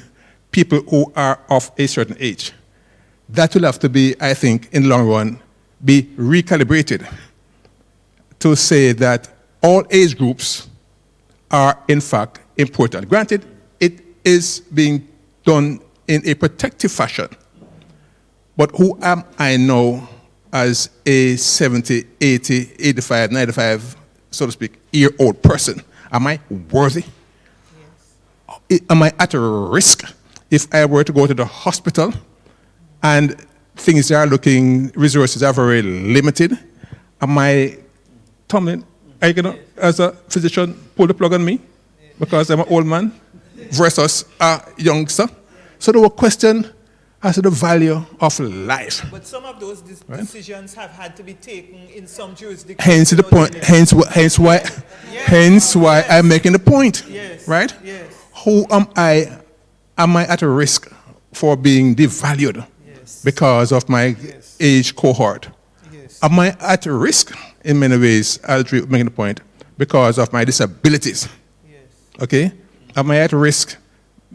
S4: people who are of a certain age. That will have to be, I think, in the long run, be recalibrated to say that all age groups are in fact important. Granted, it is being done in a protective fashion, but who am I now as a 70, 80, 85, 95, so to speak, year-old person? Am I worthy? Yes. Am I at a risk if I were to go to the hospital and resources are very limited? Am I, Tomlin, I cannot, as a physician, pull the plug on me because I'm an old man versus a youngster. So there were questions as to the value of life.
S1: But some of those decisions have had to be taken in some jurisdictions.
S4: Hence the point. Hence why I'm making the point.
S1: Yes.
S4: Right?
S1: Yes.
S4: Who am I? Am I at a risk for being devalued because of my age cohort?
S1: Yes.
S4: Am I at risk in many ways, I'll be making the point, because of my disabilities?
S1: Yes.
S4: Okay? Am I at risk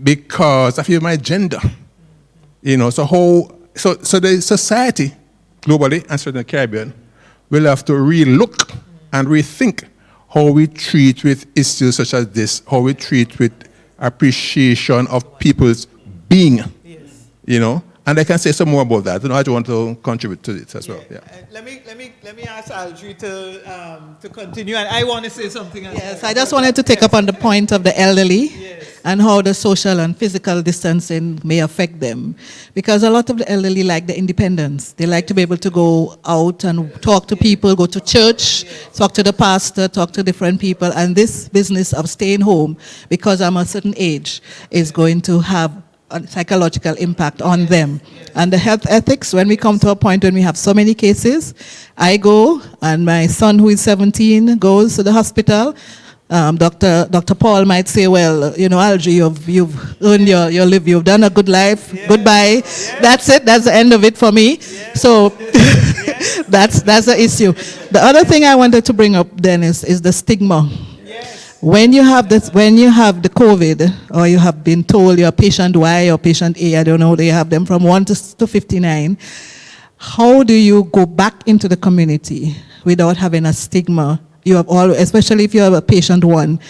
S4: because of my gender? You know, so the society globally and certainly the Caribbean will have to re-look and rethink how we treat with issues such as this, how we treat with appreciation of people's being.
S1: Yes.
S4: You know, and I can say some more about that. You know, I want to contribute to it as well. Yeah.
S1: Let me ask Aldry to continue, and I want to say something else.
S3: Yes, I just wanted to take up on the point of the elderly and how the social and physical distancing may affect them. Because a lot of the elderly like the independence. They like to be able to go out and talk to people, go to church, talk to the pastor, talk to different people. And this business of staying home, because I'm a certain age, is going to have a psychological impact on them. And the health ethics, when we come to a point when we have so many cases, I go, and my son who is 17 goes to the hospital. Dr. Paul might say, well, you know, Aldry, you've earned your live, you've done a good life, goodbye. That's it, that's the end of it for me. So that's the issue. The other thing I wanted to bring up, Dennis, is the stigma. When you have the COVID, or you have been told you're patient Y or patient A, I don't know, they have them from 1 to 59, how do you go back into the community without having a stigma? You have all, especially if you have a patient 1,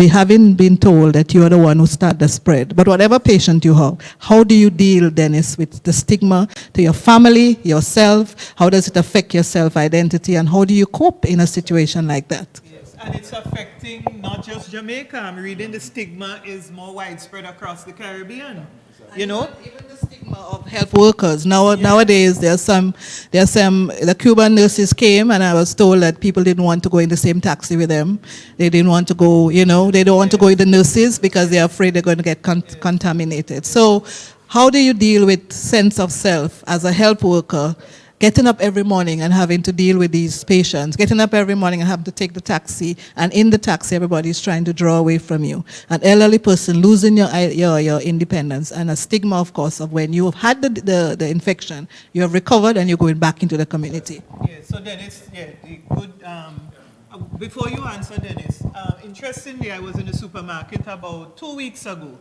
S3: having been told that you are the one who started the spread. But whatever patient you have, how do you deal, Dennis, with the stigma to your family, yourself? How does it affect your self-identity, and how do you cope in a situation like that?
S1: And it's affecting not just Jamaica. I'm reading the stigma is more widespread across the Caribbean. You know?
S3: Even the stigma of health workers. Nowadays, the Cuban nurses came, and I was told that people didn't want to go in the same taxi with them. They didn't want to go, you know, they don't want to go with the nurses because they're afraid they're going to get contaminated. So how do you deal with sense of self as a health worker, getting up every morning and having to deal with these patients, getting up every morning and having to take the taxi, and in the taxi everybody's trying to draw away from you. An elderly person losing your independence, and a stigma, of course, of when you have had the infection, you have recovered and you're going back into the community.
S1: Yeah, so Dennis, good. Before you answer, Dennis, interestingly, I was in the supermarket about 2 weeks ago,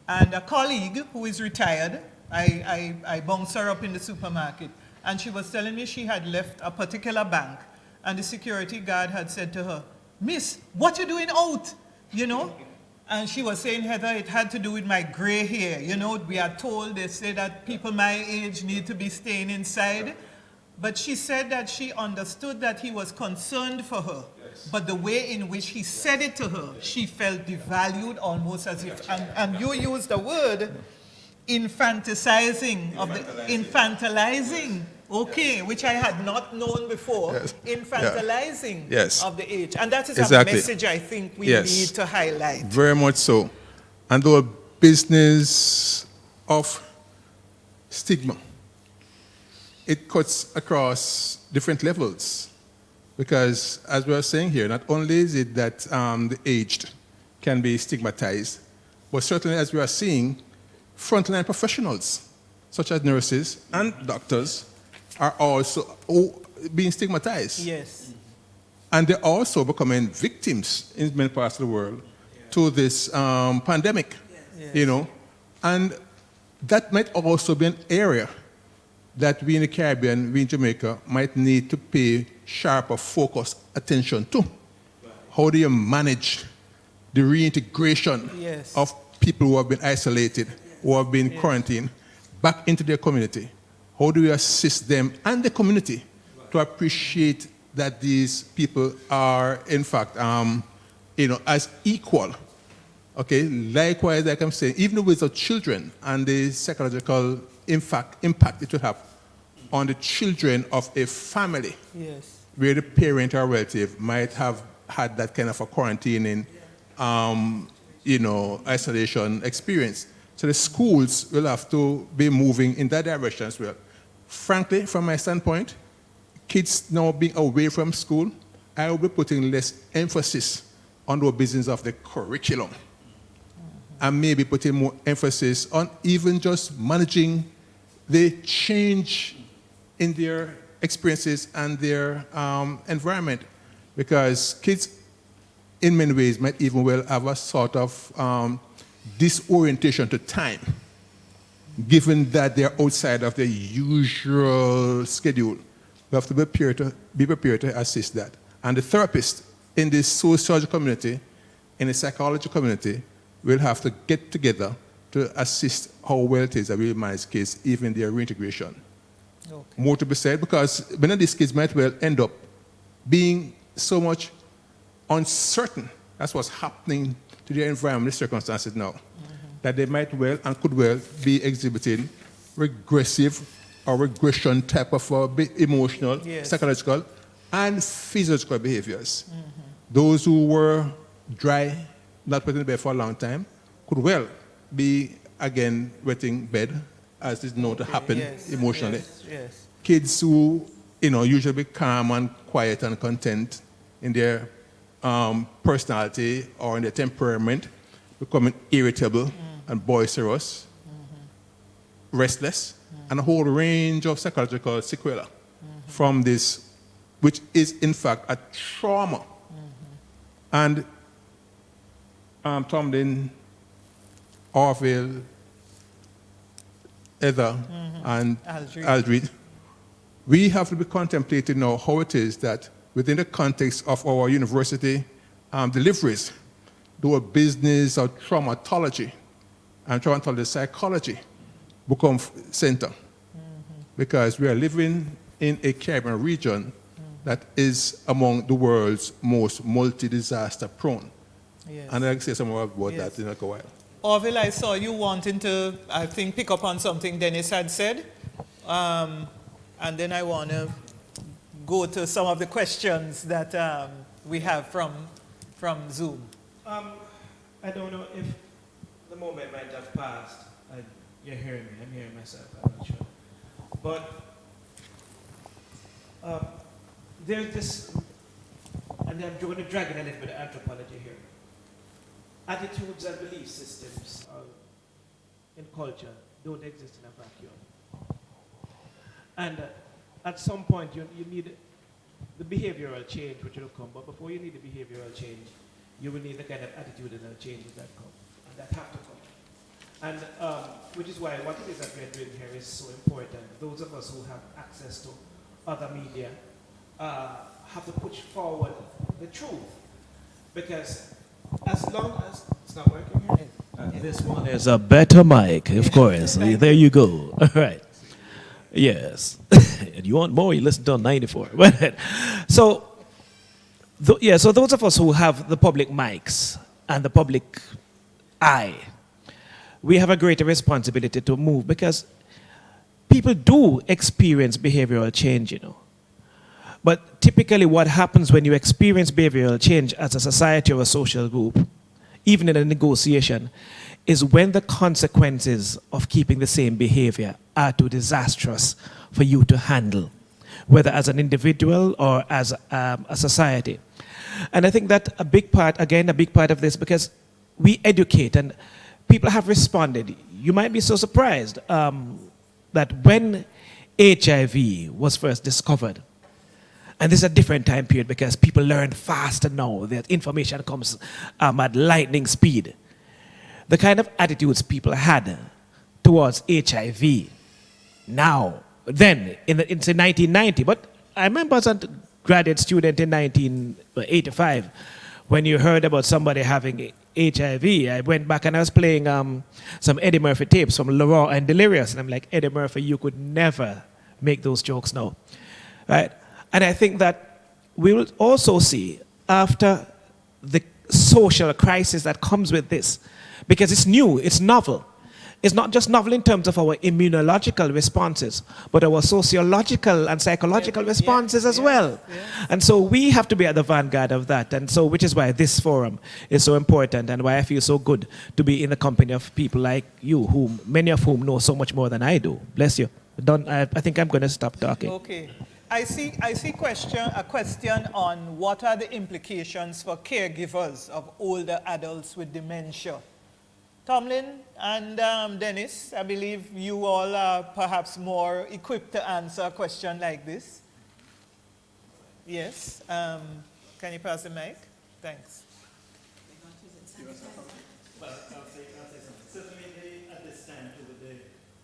S1: and a colleague who is retired, I bounced her up in the supermarket, and she was telling me she had left a particular bank, and the security guard had said to her, "Miss, what you doing out?" You know? And she was saying, "Heather, it had to do with my gray hair. You know, we are told, they say that people my age need to be staying inside." But she said that she understood that he was concerned for her. But the way in which he said it to her, she felt devalued, almost as if, and you used the word, infantilizing, okay, which I had not known before, infantilizing of the age. And that is a message I think we need to highlight.
S4: Very much so. And the business of stigma, it cuts across different levels. Because as we are saying here, not only is it that the aged can be stigmatized, but certainly as we are seeing, frontline professionals, such as nurses and doctors, are also being stigmatized.
S1: Yes.
S4: And they're also becoming victims in many parts of the world to this pandemic, you know. And that might also be an area that we in the Caribbean, we in Jamaica, might need to pay sharper focus attention to. How do you manage the reintegration of people who have been isolated, who have been quarantined, back into their community? How do we assist them and the community to appreciate that these people are, in fact, you know, as equal? Okay, likewise, like I'm saying, even with the children and the psychological impact it will have on the children of a family where the parent or relative might have had that kind of a quarantining, isolation experience. So the schools will have to be moving in that direction as well. Frankly, from my standpoint, kids now being away from school, I will be putting less emphasis on the business of the curriculum, and maybe putting more emphasis on even just managing the change in their experiences and their environment. Because kids, in many ways, might even well have a sort of disorientation to time, given that they're outside of their usual schedule. We have to be prepared to assist that. And the therapist in the sociological community, in the psychology community, will have to get together to assist how well it is that we manage kids, even their reintegration. Okay. More to be said, because many of these kids might well end up being so much uncertain. That's what's happening to their environment, circumstances now, that they might well and could well be exhibiting regressive or regression type of emotional, psychological, and physiological behaviors. Those who were dry, not put in bed for a long time, could well be again wetting bed, as is known to happen emotionally. Kids who usually be calm and quiet and content in their personality or in their temperament, becoming irritable and boisterous, restless, and a whole range of psychological sequelae from this, which is in fact a trauma. And Tomlin, Orville, Heather, and Aldred, we have to be contemplating now how it is that within the context of our university deliveries, do a business of traumatology and traumatology psychology become center. Because we are living in a Caribbean region that is among the world's most multi-disaster prone. And I'll say some more about that in a while.
S1: Orville, I saw you wanting to, I think, pick up on something Dennis had said. And then I want to go to some of the questions that we have from Zoom.
S5: I don't know if the moment might have passed. You're hearing me, I'm hearing myself, I'm not sure. But there's this, and I'm going to drag in a little bit of anthropology here. Attitudes and belief systems in culture don't exist in a vacuum. And at some point, you need the behavioral change, which will come. But before you need the behavioral change, you will need the kind of attitudinal changes that come, and that have to come. And which is why what it is that we're doing here is so important. Those of us who have access to other media have to push forward the truth. Because as long as it's not working here, this one is a better mic, of course. There you go. All right. Yes. And you want more, you listen to 94. So those of us who have the public mics and the public eye, we have a greater responsibility to move, because people do experience behavioral change, But typically what happens when you experience behavioral change as a society or a social group, even in a negotiation, is when the consequences of keeping the same behavior are too disastrous for you to handle, whether as an individual or as a society. And I think that a big part of this, because we educate and people have responded. You might be so surprised that when HIV was first discovered, and this is a different time period because people learn faster now, that information comes at lightning speed. The kind of attitudes people had towards HIV now, then, in 1990, but I remember as a graduate student in 1985, when you heard about somebody having HIV, I went back and I was playing some Eddie Murphy tapes from Laurent and Delirious, and I'm like, Eddie Murphy, you could never make those jokes now, right? And I think that we will also see after the social crisis that comes with this, because it's new, it's novel, is not just novel in terms of our immunological responses, but our sociological and psychological responses as well. And so we have to be at the vanguard of that. And so, which is why this forum is so important and why I feel so good to be in the company of people like you, whom many of whom know so much more than I do. Bless you. I think I'm going to stop talking.
S1: Okay. I see a question on what are the implications for caregivers of older adults with dementia. Tomlin and Dennis, I believe you all are perhaps more equipped to answer a question like this. Yes. Can you pass the mic? Thanks.
S2: Well, I'll say something. Certainly at this time, with the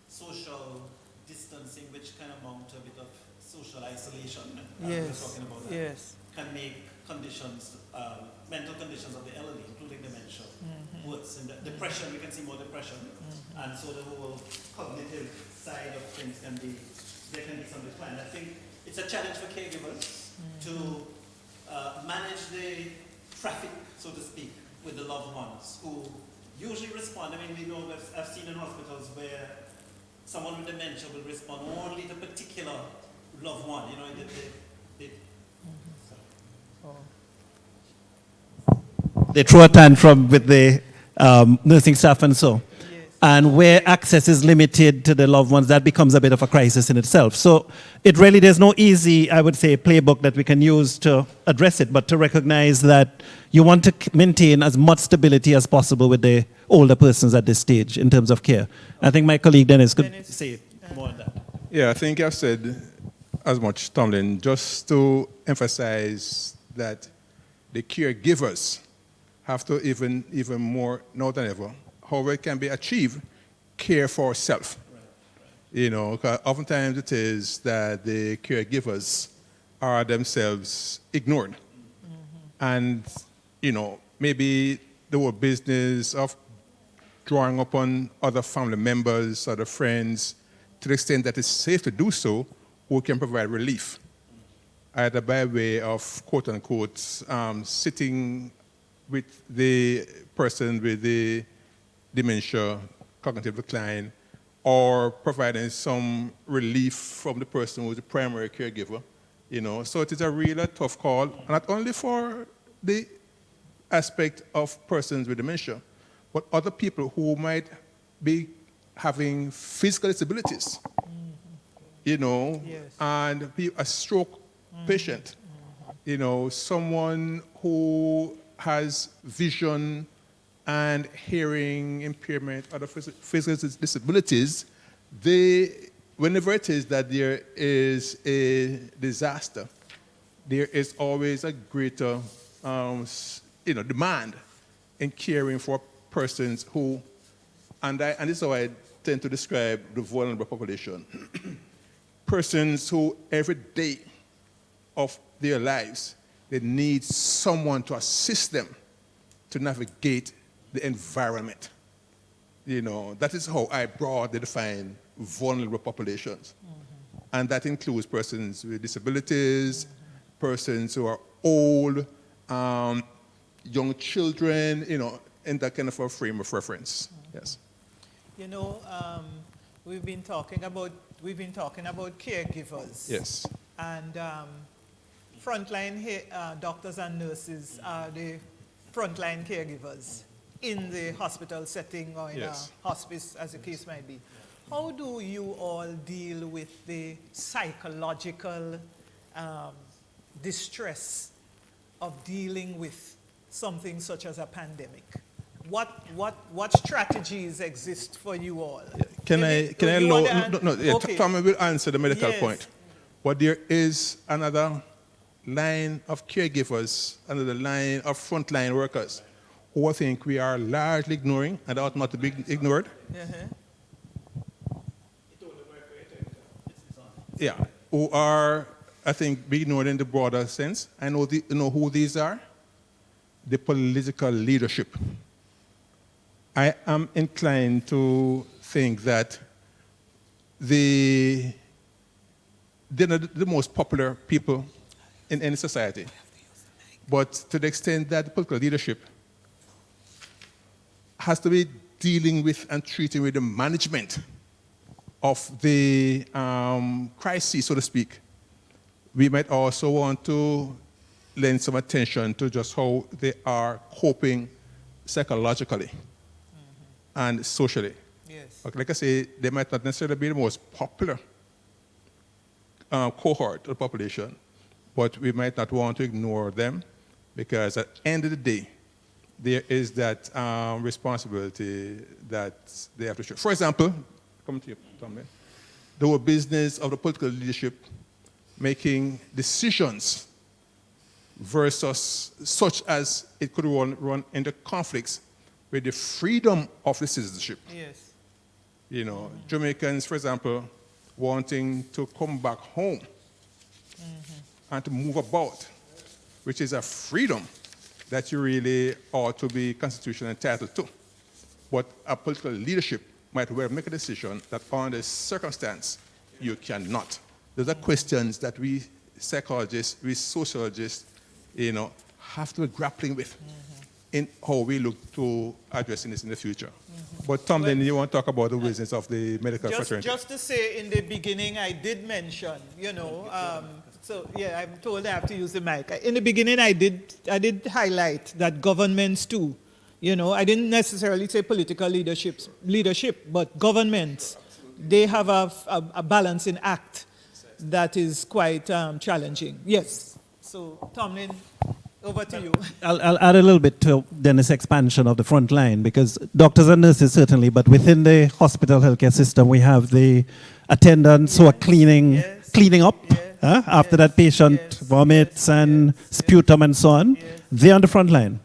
S2: social distancing, which can amount to a bit of social isolation, we're talking about that, can make conditions, mental conditions of the elderly, including dementia, worse. And depression, we can see more depression. And so the whole cognitive side of things there can be some decline. I think it's a challenge for caregivers to manage the traffic, so to speak, with the loved ones who usually respond. I mean, we know that I've seen in hospitals where someone with dementia will respond only to particular loved one, you know, they throw a tantrum with the nursing staff and so. And where access is limited to the loved ones, that becomes a bit of a crisis in itself. So there's no easy, I would say, playbook that we can use to address it, but to recognize that you want to maintain as much stability as possible with the older persons at this stage in terms of care. I think my colleague Dennis could say more on that.
S4: Yeah, I think I've said as much, Tomlin, just to emphasize that the caregivers have to even more now than ever, however it can be achieved, care for self. You know, 'cause oftentimes it is that the caregivers are themselves ignored. And, you know, maybe the whole business of drawing upon other family members, other friends, to the extent that it's safe to do so, who can provide relief, either by way of, quote unquote, sitting with the person with the dementia, cognitive decline, or providing some relief from the person who is the primary caregiver, you know. So it is a really tough call, not only for the aspect of persons with dementia, but other people who might be having physical disabilities, you know, and be a stroke patient, you know, someone who has vision and hearing impairment, other physical disabilities, whenever it is that there is a disaster, there is always a greater demand in caring for persons who, and this is how I tend to describe the vulnerable population, persons who every day of their lives, they need someone to assist them to navigate the environment. You know, that is how I broadly define vulnerable populations. And that includes persons with disabilities, persons who are old, young children, you know, in that kind of a frame of reference. Yes.
S1: You know, we've been talking about caregivers.
S4: Yes.
S1: And frontline doctors and nurses are the frontline caregivers in the hospital setting or in a hospice, as the case might be. How do you all deal with the psychological distress of dealing with something such as a pandemic? What strategies exist for you all?
S4: Tommy will answer the medical point. But there is another line of caregivers, another line of frontline workers who I think we are largely ignoring and ought not to be ignored. Yeah, who are, I think, being ignored in the broader sense. I know, know who these are? The political leadership. I am inclined to think that they're not the most popular people in any society. But to the extent that the political leadership has to be dealing with and treating with the management of the crisis, so to speak, we might also want to lend some attention to just how they are coping psychologically and socially.
S1: Yes.
S4: Like I say, they might not necessarily be the most popular cohort of the population, but we might not want to ignore them because at the end of the day, there is that responsibility that they have to show. For example, come to you, Tom, the whole business of the political leadership making decisions versus such as it could run into conflicts with the freedom of the citizenship.
S1: Yes.
S4: You know, Jamaicans, for example, wanting to come back home and to move about, which is a freedom that you really ought to be constitutionally entitled to. But a political leadership might well make a decision that under circumstance you cannot. Those are questions that we psychologists, we sociologists, you know, have to be grappling with in how we look to addressing this in the future. But Tom, then you want to talk about the business of the medical fraternity.
S1: Just to say, in the beginning, I did mention, so yeah, I'm told I have to use the mic. In the beginning, I did highlight that governments too, I didn't necessarily say political leadership, but governments, they have a balancing act that is quite challenging. Yes. So, Tomlin, over to you.
S2: I'll add a little bit to Dennis' expansion of the front line, because doctors and nurses certainly, but within the hospital healthcare system, we have the attendants who are cleaning up after that patient vomits and sputum and so on. They're on the front line.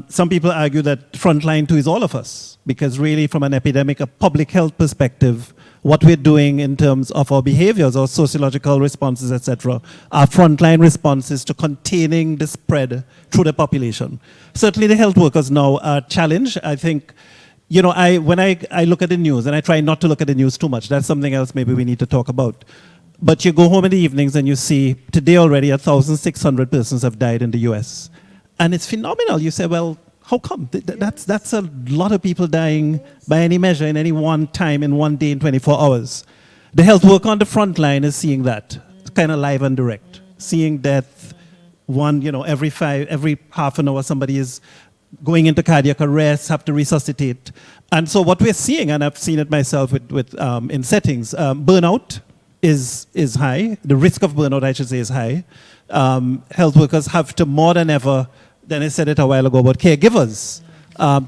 S2: Some people argue that front line too is all of us, because really from an epidemic, a public health perspective, what we're doing in terms of our behaviors, our sociological responses, etc., are frontline responses to containing the spread through the population. Certainly the health workers now are challenged. I think, when I look at the news, and I try not to look at the news too much, that's something else maybe we need to talk about. But you go home in the evenings and you see, today already 1,600 persons have died in the US. And it's phenomenal. You say, well, how come? That's a lot of people dying by any measure in any one time, in one day, in 24 hours. The health worker on the front line is seeing that, kind of live and direct, seeing death. Every half an hour somebody is going into cardiac arrest, have to resuscitate. And so what we're seeing, and I've seen it myself in settings, burnout is high. The risk of burnout, I should say, is high. Health workers have to, more than ever, Dennis said it a while ago about caregivers,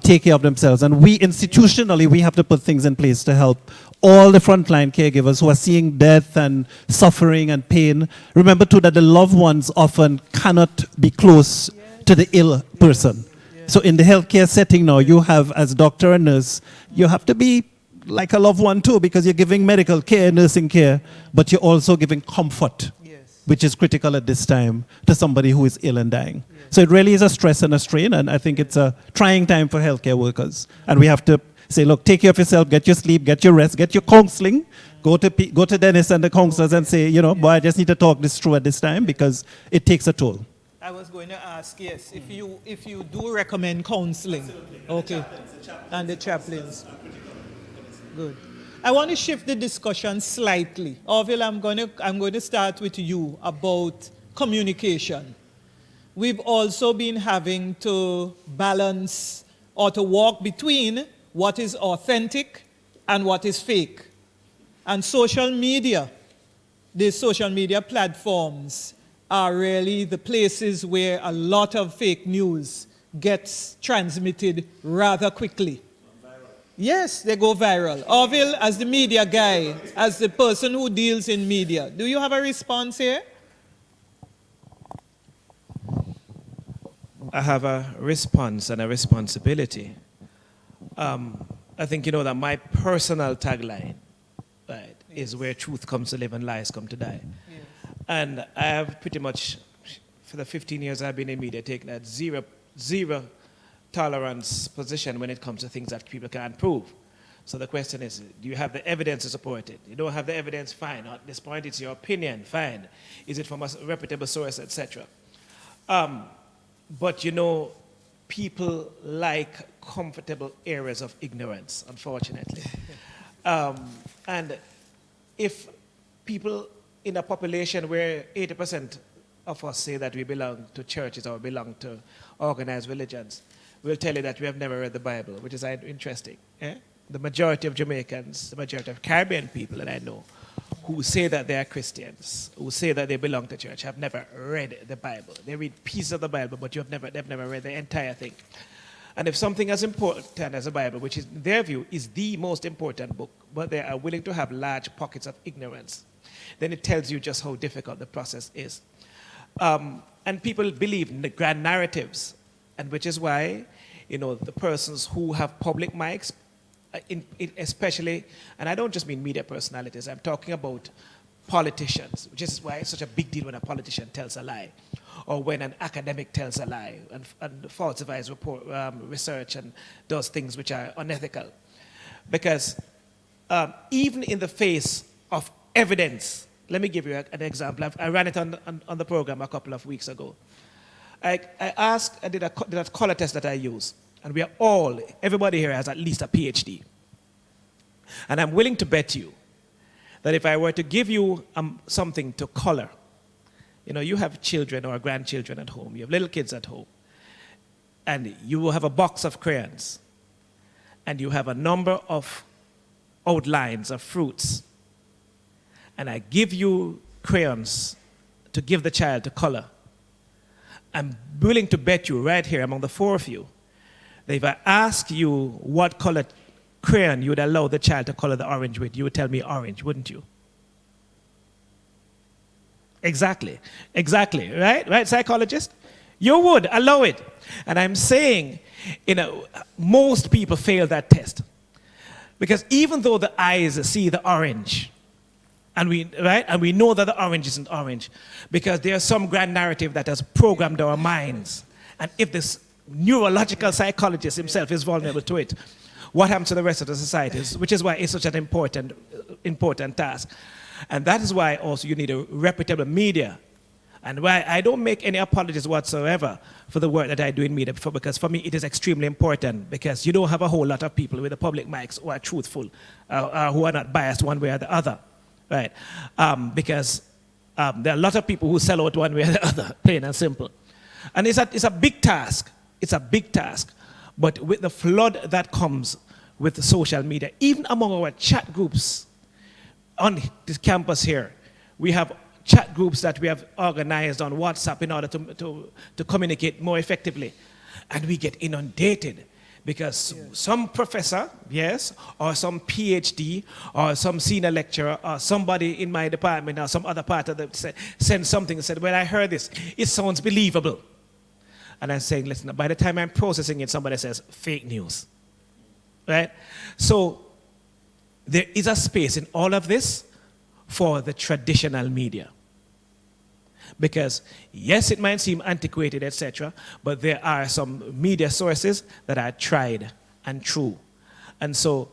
S2: take care of themselves. And we institutionally, we have to put things in place to help all the frontline caregivers who are seeing death and suffering and pain. Remember too that the loved ones often cannot be close to the ill person. So in the healthcare setting now, you have, as doctor and nurse, you have to be like a loved one too, because you're giving medical care, nursing care, but you're also giving comfort, which is critical at this time, to somebody who is ill and dying. So it really is a stress and a strain, and I think it's a trying time for healthcare workers. And we have to say, look, take care of yourself, get your sleep, get your rest, get your counseling. Go to Dennis and the counselors and say, boy, I just need to talk this through at this time, because it takes a toll.
S1: I was going to ask, yes, if you do recommend counseling.
S2: Absolutely.
S1: Okay. And the chaplains. Good. I want to shift the discussion slightly. Orville, I'm going to start with you about communication. We've also been having to balance or to walk between what is authentic and what is fake. And social media, the social media platforms are really the places where a lot of fake news gets transmitted rather quickly. Yes, they go viral. Orville, as the media guy, as the person who deals in media, do you have a response here?
S5: I have a response and a responsibility. I think you know that my personal tagline, right, is where truth comes to live and lies come to die. Yes. And I have pretty much, for the 15 years I've been in media, taken that zero tolerance position when it comes to things that people can't prove. So the question is, do you have the evidence to support it? You don't have the evidence, fine. At this point, it's your opinion, fine. Is it from a reputable source, etc.? But people like comfortable areas of ignorance, unfortunately. And if people in a population where 80% of us say that we belong to churches or belong to organized religions, will tell you that we have never read the Bible, which is interesting. The majority of Jamaicans, the majority of Caribbean people that I know, who say that they are Christians, who say that they belong to church, have never read the Bible. They read pieces of the Bible, but they've never read the entire thing. And if something as important as the Bible, which is, in their view, is the most important book, but they are willing to have large pockets of ignorance, then it tells you just how difficult the process is. And people believe in the grand narratives, and which is why, the persons who have public mics, especially, and I don't just mean media personalities, I'm talking about politicians, which is why it's such a big deal when a politician tells a lie, or when an academic tells a lie and falsifies research and does things which are unethical. Because even in the face of evidence, let me give you an example. I ran it on the program a couple of weeks ago. I did a color test that I use, and everybody here has at least a PhD. And I'm willing to bet you that if I were to give you something to color, you have children or grandchildren at home, you have little kids at home, and you will have a box of crayons, and you have a number of outlines of fruits, and I give you crayons to give the child to color, I'm willing to bet you right here among the four of you that if I ask you what color crayon you would allow the child to color the orange with, you would tell me orange, wouldn't you? Exactly, right, psychologist? You would allow it. And I'm saying, most people fail that test. Because even though the eyes see the orange, and we know that the orange isn't orange, because there's some grand narrative that has programmed our minds. And if this neurological psychologist himself is vulnerable to it, what happens to the rest of the society? Which is why it's such an important task. And that is why also you need a reputable media. And why I don't make any apologies whatsoever for the work that I do in media, because for me it is extremely important, because you don't have a whole lot of people with the public mics who are truthful, who are not biased one way or the other, right? Because there are a lot of people who sell out one way or the other, plain and simple. And it's a big task. It's a big task. But with the flood that comes with the social media, even among our chat groups on this campus here, we have chat groups that we have organized on WhatsApp in order to communicate more effectively. And we get inundated because some professor, or some PhD, or some senior lecturer, or somebody in my department, or some other part of the, sent something and said, well, I heard this. It sounds believable. And I'm saying, listen, by the time I'm processing it, somebody says, fake news, right? So there is a space in all of this for the traditional media. Because, yes, it might seem antiquated, etc., but there are some media sources that are tried and true. And so,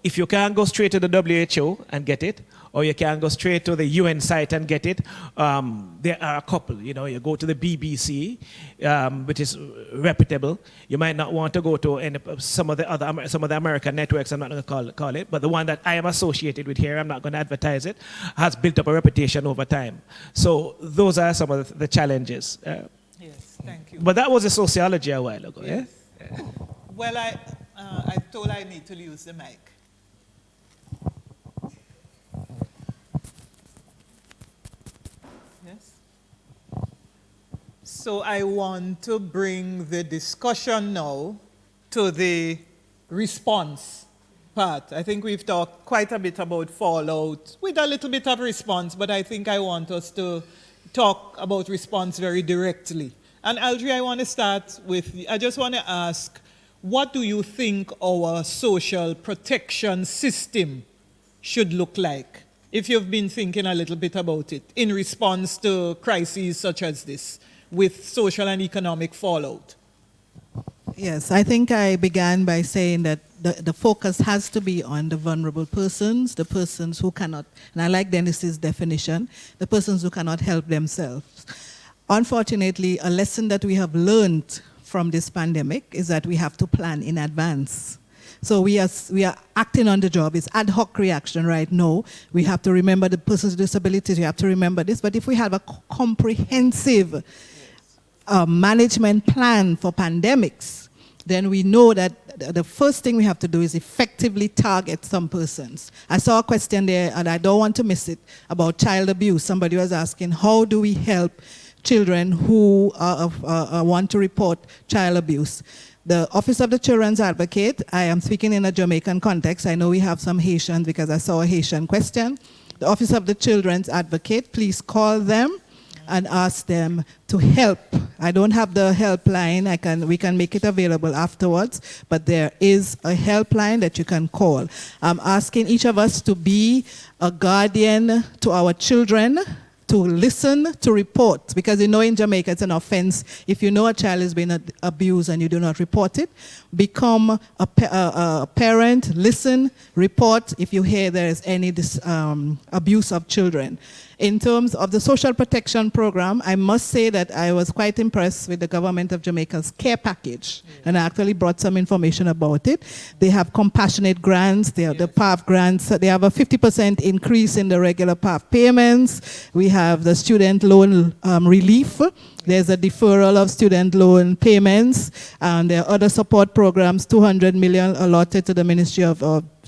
S5: if you can't go straight to the WHO and get it, or you can go straight to the UN site and get it, there are a couple. You go to the BBC, which is reputable. You might not want to go to some of the American networks. I'm not going to call it, but the one that I am associated with here, I'm not going to advertise it, has built up a reputation over time. So those are some of the challenges.
S1: Yes, thank you.
S5: But that was a sociology a while ago.
S1: Yes.
S5: Yeah?
S1: Well, I'm told I need to use the mic. Yes. So I want to bring the discussion now to the response part. I think we've talked quite a bit about fallout with a little bit of response, but I think I want us to talk about response very directly. And Aldri, I want to start with, I just want to ask, what do you think our social protection system should look like, if you've been thinking a little bit about it, in response to crises such as this, with social and economic fallout?
S3: Yes, I think I began by saying that the focus has to be on the vulnerable persons, the persons who cannot, and I like Dennis's definition, the persons who cannot help themselves. Unfortunately, a lesson that we have learned from this pandemic is that we have to plan in advance. So we are acting on the job. It's ad hoc reaction right now. We have to remember the persons with disabilities. We have to remember this. But if we have a comprehensive management plan for pandemics, then we know that the first thing we have to do is effectively target some persons. I saw a question there, and I don't want to miss it, about child abuse. Somebody was asking, how do we help children who want to report child abuse? The Office of the Children's Advocate, I am speaking in a Jamaican context. I know we have some Haitians because I saw a Haitian question. The Office of the Children's Advocate, please call them and ask them to help. I don't have the helpline. We can make it available afterwards, but there is a helpline that you can call. I'm asking each of us to be a guardian to our children, to listen, to report, because you know in Jamaica it's an offense. If you know a child is being abused and you do not report it, become a parent, listen, report if you hear there is any abuse of children. In terms of the social protection program, I must say that I was quite impressed with the government of Jamaica's care package, and I actually brought some information about it. They have compassionate grants, they have the PAF grants, they have a 50% increase in the regular PAF payments. We have the student loan relief. There's a deferral of student loan payments, and there are other support programs, 200 million allotted to the Ministry of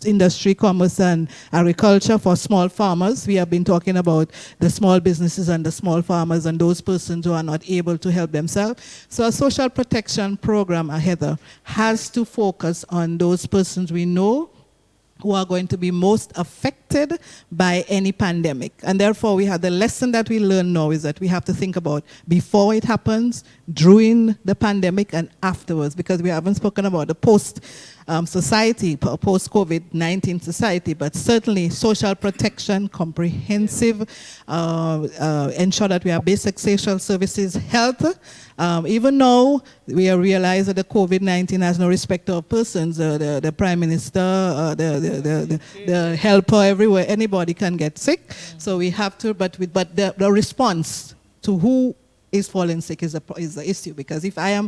S3: Industry, Commerce and Agriculture for small farmers. We have been talking about the small businesses and the small farmers and those persons who are not able to help themselves. So a social protection program, Heather, has to focus on those persons we know who are going to be most affected by any pandemic. And therefore, we have the lesson that we learn now is that we have to think about before it happens, during the pandemic, and afterwards, because we haven't spoken about the post-society, post-COVID-19 society, but certainly social protection, comprehensive, ensure that we have basic social services, health. Even though we realize that the COVID-19 has no respect of persons, the Prime Minister, the helper, everywhere, anybody can get sick. So we have to, but the response to who is falling sick is the issue. Because if I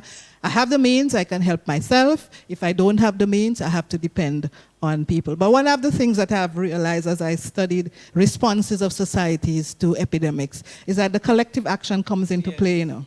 S3: have the means, I can help myself. If I don't have the means, I have to depend on people. But one of the things that I've realized as I studied responses of societies to epidemics is that the collective action comes into play, you know.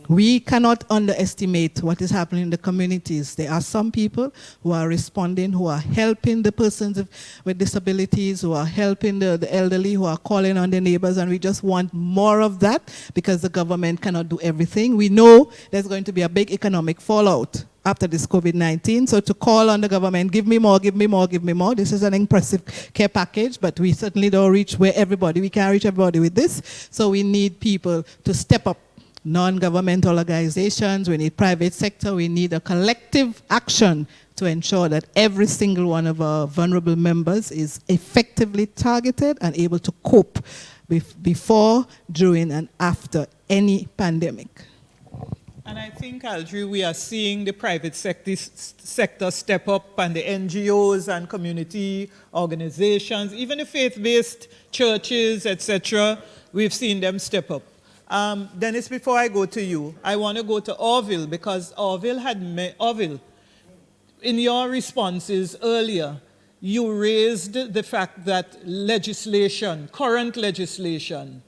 S3: We cannot underestimate what is happening in the communities. There are some people who are responding, who are helping the persons with disabilities, who are helping the elderly, who are calling on their neighbors, and we just want more of that because the government cannot do everything. We know there's going to be a big economic fallout after this COVID-19, so to call on the government, give me more, give me more, give me more. This is an impressive care package, but we certainly don't reach we can't reach everybody with this, so we need people to step up. Non-governmental organizations, we need private sector, we need a collective action to ensure that every single one of our vulnerable members is effectively targeted and able to cope before, during, and after any pandemic.
S1: And I think, Aldri, we are seeing the private sector step up, and the NGOs and community organizations, even the faith-based churches, etc., we've seen them step up. Dennis, before I go to you, I want to go to Orville, because Orville, in your responses earlier, you raised the fact that legislation, current legislation,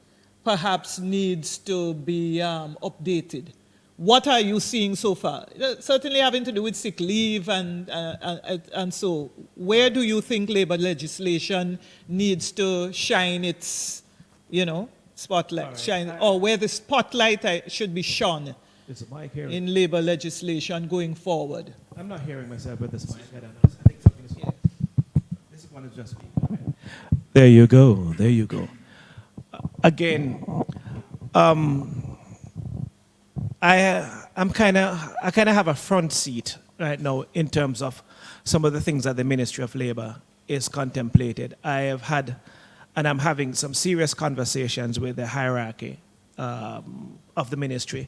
S1: perhaps needs to be updated. What are you seeing so far? Certainly having to do with sick leave and so. Where do you think labor legislation needs to shine its, spotlight, shine, or where the spotlight should be shone in labor legislation going forward?
S5: I'm not hearing myself with this mic. I don't know. I think something is wrong. This one is just me. There you go. There you go. Again, I kind of have a front seat right now in terms of some of the things that the Ministry of Labor is contemplated. I have had, and I'm having some serious conversations with the hierarchy of the ministry,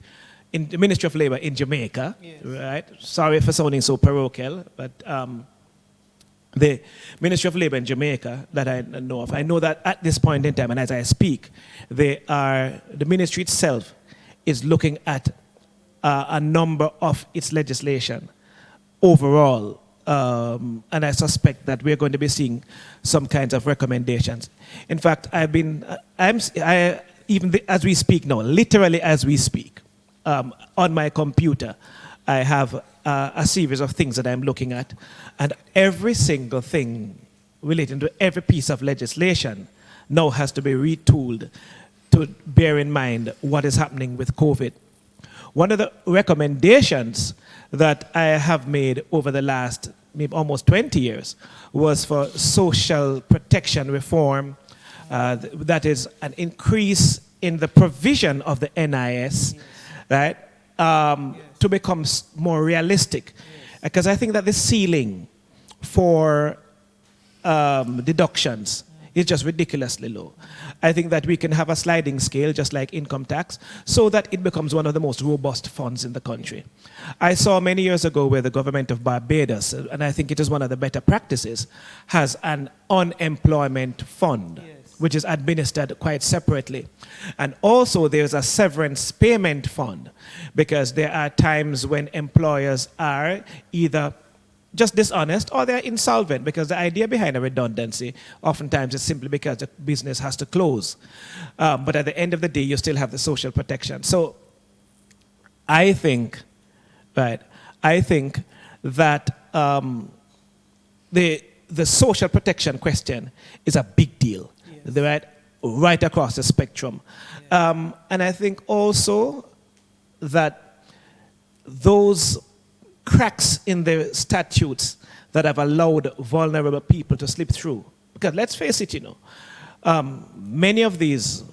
S5: in the Ministry of Labor in Jamaica, yes. Right? Sorry for sounding so parochial, but the Ministry of Labor in Jamaica that I know of, I know that at this point in time, and as I speak, the ministry itself is looking at a number of its legislation overall. And I suspect that we're going to be seeing some kinds of recommendations. In fact, even as we speak now, literally as we speak, on my computer, I have a series of things that I'm looking at, and every single thing relating to every piece of legislation now has to be retooled to bear in mind what is happening with COVID. One of the recommendations that I have made over the last maybe almost 20 years was for social protection reform, that is an increase in the provision of the NIS, right, to become more realistic. Because I think that the ceiling for deductions is just ridiculously low. I think that we can have a sliding scale, just like income tax, so that it becomes one of the most robust funds in the country. I saw many years ago where the government of Barbados, and I think it is one of the better practices, has an unemployment fund, which is administered quite separately. And also there's a severance payment fund, because there are times when employers are either just dishonest or they're insolvent, because the idea behind a redundancy oftentimes is simply because the business has to close. But at the end of the day, you still have the social protection. So I think, right, that the social protection question is a big deal, right across the spectrum. And I think also that those cracks in the statutes that have allowed vulnerable people to slip through. Because let's face it, many of these,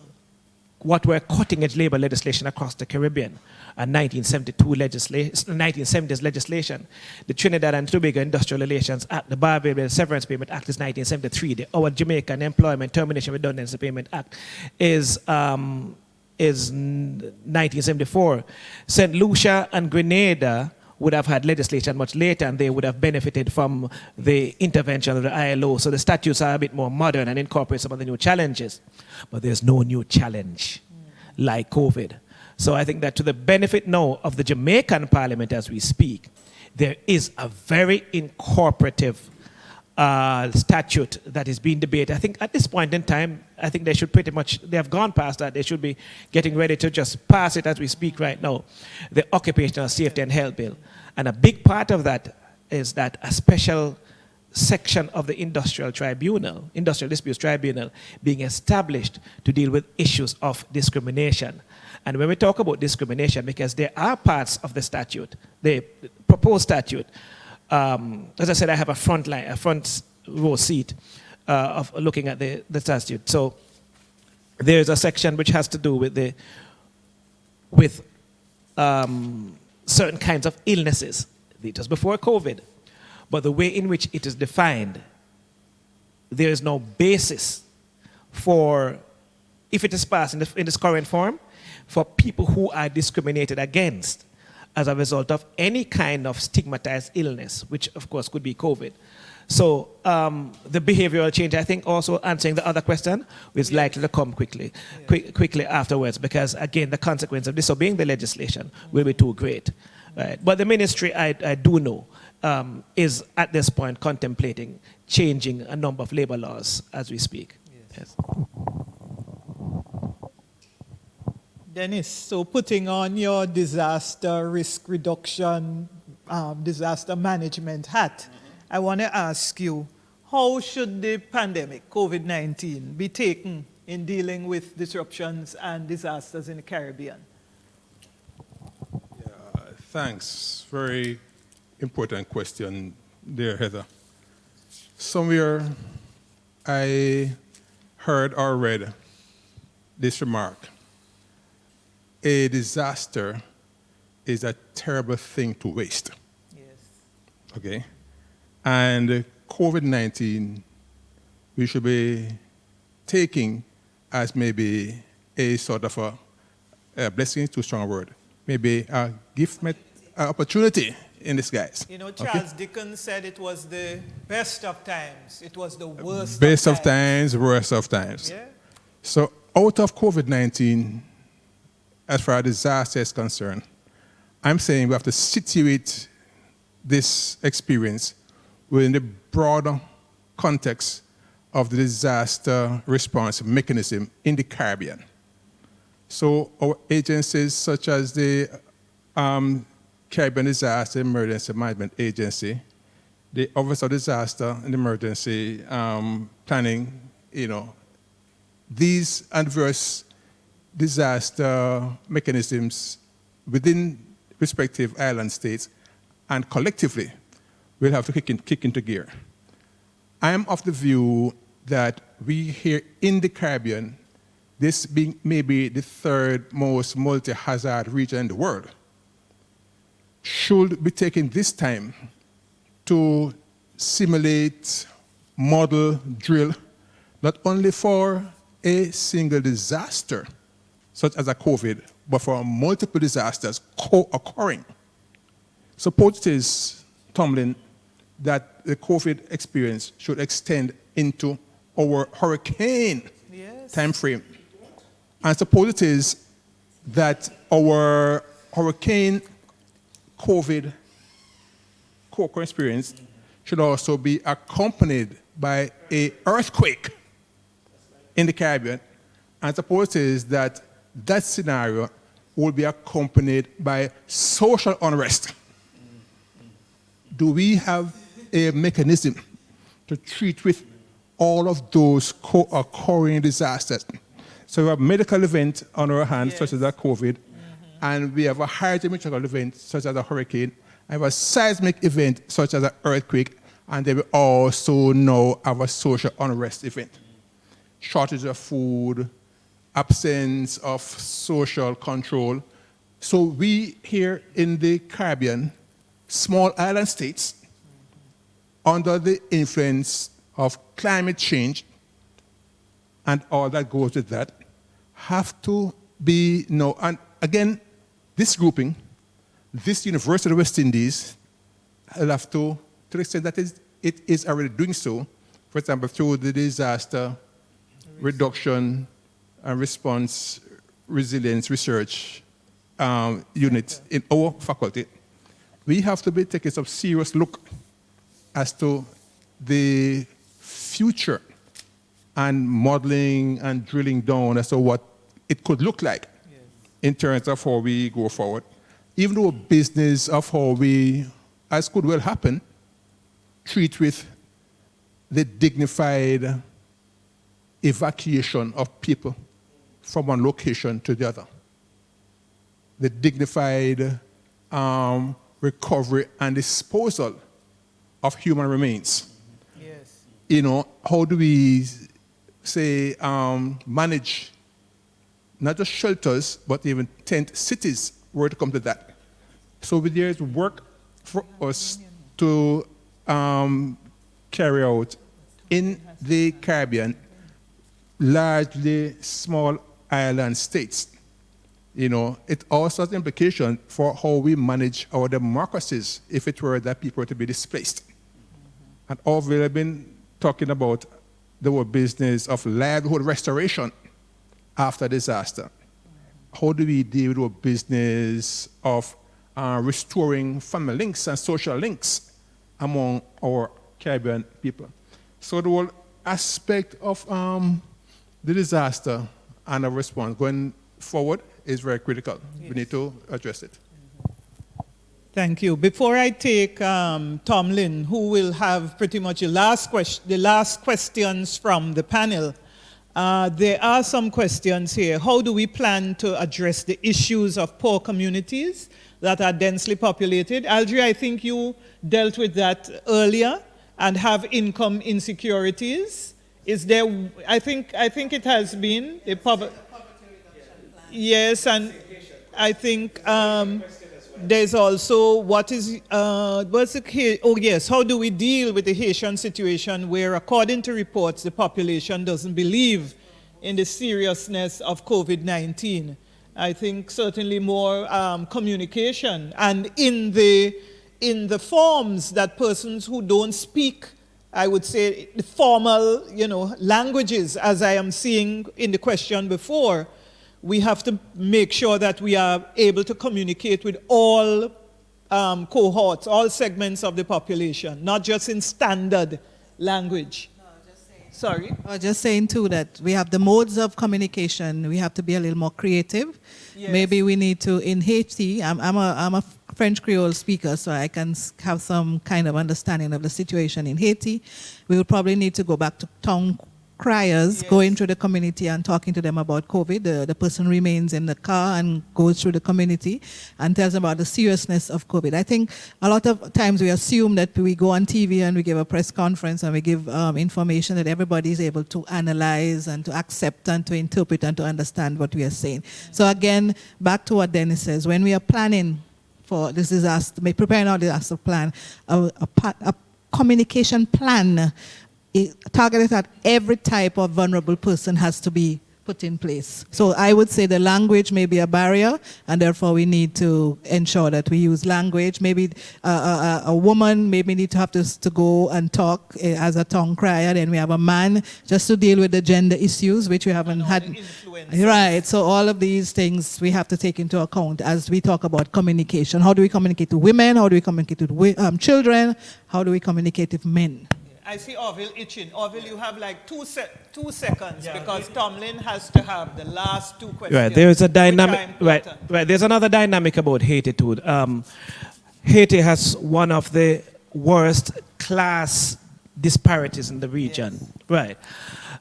S5: what were cutting-edge labor legislation across the Caribbean, and 1970s legislation, the Trinidad and Tobago Industrial Relations Act, the Barbados Severance Payment Act is 1973, our Jamaican Employment Termination Redundancy Payment Act is 1974. St. Lucia and Grenada would have had legislation much later, and they would have benefited from the intervention of the ILO. So the statutes are a bit more modern and incorporate some of the new challenges. But there's no new challenge like COVID. So I think that to the benefit now of the Jamaican Parliament as we speak, there is a very incorporative statute that is being debated. I think at this point in time, I think they should pretty much, they have gone past that. They should be getting ready to just pass it as we speak right now, the Occupational Safety and Health Bill. And a big part of that is that a special section of the Industrial Disputes Tribunal being established to deal with issues of discrimination. And when we talk about discrimination, because there are parts of the statute, the proposed statute, as I said, I have a front row seat of looking at the statute. So there's a section which has to do with certain kinds of illnesses. It was before COVID. But the way in which it is defined, there is no basis for, if it is passed in this current form, for people who are discriminated against as a result of any kind of stigmatized illness, which of course could be COVID. So the behavioral change, I think also answering the other question, is likely to come quickly afterwards, because again, the consequence of disobeying the legislation will be too great. Right? But the ministry, I do know, is at this point contemplating changing a number of labor laws as we speak. Yes.
S1: Dennis, so putting on your disaster risk reduction, disaster management hat, I want to ask you, how should the pandemic, COVID-19, be taken in dealing with disruptions and disasters in the Caribbean?
S4: Yeah, thanks. Very important question there, Heather. Somewhere I heard or read this remark: a disaster is a terrible thing to waste.
S1: Yes.
S4: Okay? And COVID-19, we should be taking as maybe a sort of a blessing is too strong a word, maybe a gift, an opportunity in disguise.
S1: You know, Charles Dickens said it was the best of times. It was the worst
S4: Best of times, worst of times.
S1: Yeah.
S4: So out of COVID-19, as far as disaster is concerned, I'm saying we have to situate this experience within the broader context of the disaster response mechanism in the Caribbean. So our agencies such as the Caribbean Disaster Emergency Management Agency, the Office of Disaster and Emergency Planning, these adverse disaster mechanisms within respective island states and collectively will have to kick into gear. I am of the view that we here in the Caribbean, this being maybe the third most multi-hazard region in the world, should be taking this time to simulate, model, drill, not only for a single disaster, such as a COVID, but for multiple disasters co-occurring. Suppose it is, Tomlin, that the COVID experience should extend into our hurricane time frame. And suppose it is that our hurricane COVID co-occurring experience should also be accompanied by an earthquake in the Caribbean. And suppose it is that that scenario will be accompanied by social unrest. Do we have a mechanism to treat with all of those co-occurring disasters? So we have a medical event on our hands, such as a COVID, and we have a hydrometeorological event, such as a hurricane. I have a seismic event, such as an earthquake, and then we also now have a social unrest event. Shortage of food, absence of social control. So we here in the Caribbean, small island states, under the influence of climate change and all that goes with that, have to be now, and again, this grouping, this University of West Indies, will have to the extent that it is already doing so, for example, through the disaster reduction and response resilience research unit in our faculty, we have to be taking some serious look as to the future and modeling and drilling down as to what it could look like in terms of how we go forward. Even though business of how we, as could well happen, treat with the dignified evacuation of people from one location to the other. The dignified recovery and disposal of human remains. Yes. How do we say manage not just shelters, but even tent cities were to come to that. So there is work for us to carry out in the Caribbean, largely small island states. It also has implications for how we manage our democracies if it were that people were to be displaced. And all we have been talking about the whole business of livelihood restoration after disaster. How do we deal with the business of restoring family links and social links among our Caribbean people? So the whole aspect of the disaster and our response going forward is very critical. Yes. We need to address it.
S1: Thank you. Before I take Tomlin, who will have pretty much the last questions from the panel, there are some questions here. How do we plan to address the issues of poor communities that are densely populated? Aldri, I think you dealt with that earlier, and have income insecurities. Is there, I think it has been the poverty. Yes, and I think there's also how do we deal with the Haitian situation where, according to reports, the population doesn't believe in the seriousness of COVID-19. I think certainly more communication, and in the forms that persons who don't speak, I would say, the formal, languages, as I am seeing in the question before, we have to make sure that we are able to communicate with all cohorts, all segments of the population, not just in standard language. Sorry?
S3: I was just saying too that we have the modes of communication. We have to be a little more creative.
S1: Yes.
S3: Maybe we need to, in Haiti, I'm a French Creole speaker, so I can have some kind of understanding of the situation in Haiti. We will probably need to go back to tongue criers,
S1: Yes.
S3: going through the community and talking to them about COVID. The person remains in the car and goes through the community and tells them about the seriousness of COVID. I think a lot of times we assume that we go on TV and we give a press conference and we give information that everybody is able to analyze and to accept and to interpret and to understand what we are saying. So again, back to what Dennis says, when we are planning for this disaster, preparing our disaster plan, a communication plan targeted at every type of vulnerable person has to be put in place. So I would say the language may be a barrier, and therefore we need to ensure that we use language. Maybe a woman maybe need to have to go and talk as a tongue crier, then we have a man just to deal with the gender issues, which we haven't had. Right, so all of these things we have to take into account as we talk about communication. How do we communicate to women? How do we communicate with children? How do we communicate with men?
S1: I see Orville itching. Orville, you have like 2 seconds because Tomlin has to have the last 2 questions.
S5: Right, there is a dynamic. Right. There's another dynamic about Haiti too. Haiti has one of the worst class disparities in the region. Yes. Right,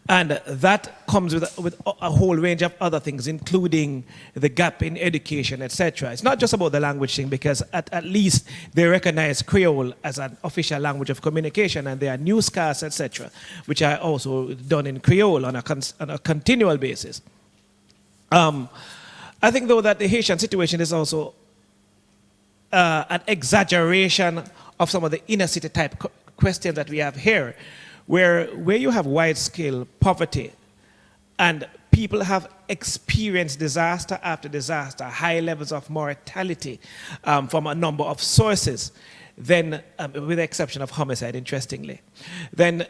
S5: and that comes with a whole range of other things, including the gap in education, etc. It's not just about the language thing, because at least they recognize Creole as an official language of communication, and there are newscasts, etc., which are also done in Creole on a continual basis. I think, though, that the Haitian situation is also an exaggeration of some of the inner city type questions that we have here, where you have wide-scale poverty and people have experienced disaster after disaster, high levels of mortality from a number of sources, then, with the exception of homicide, interestingly, then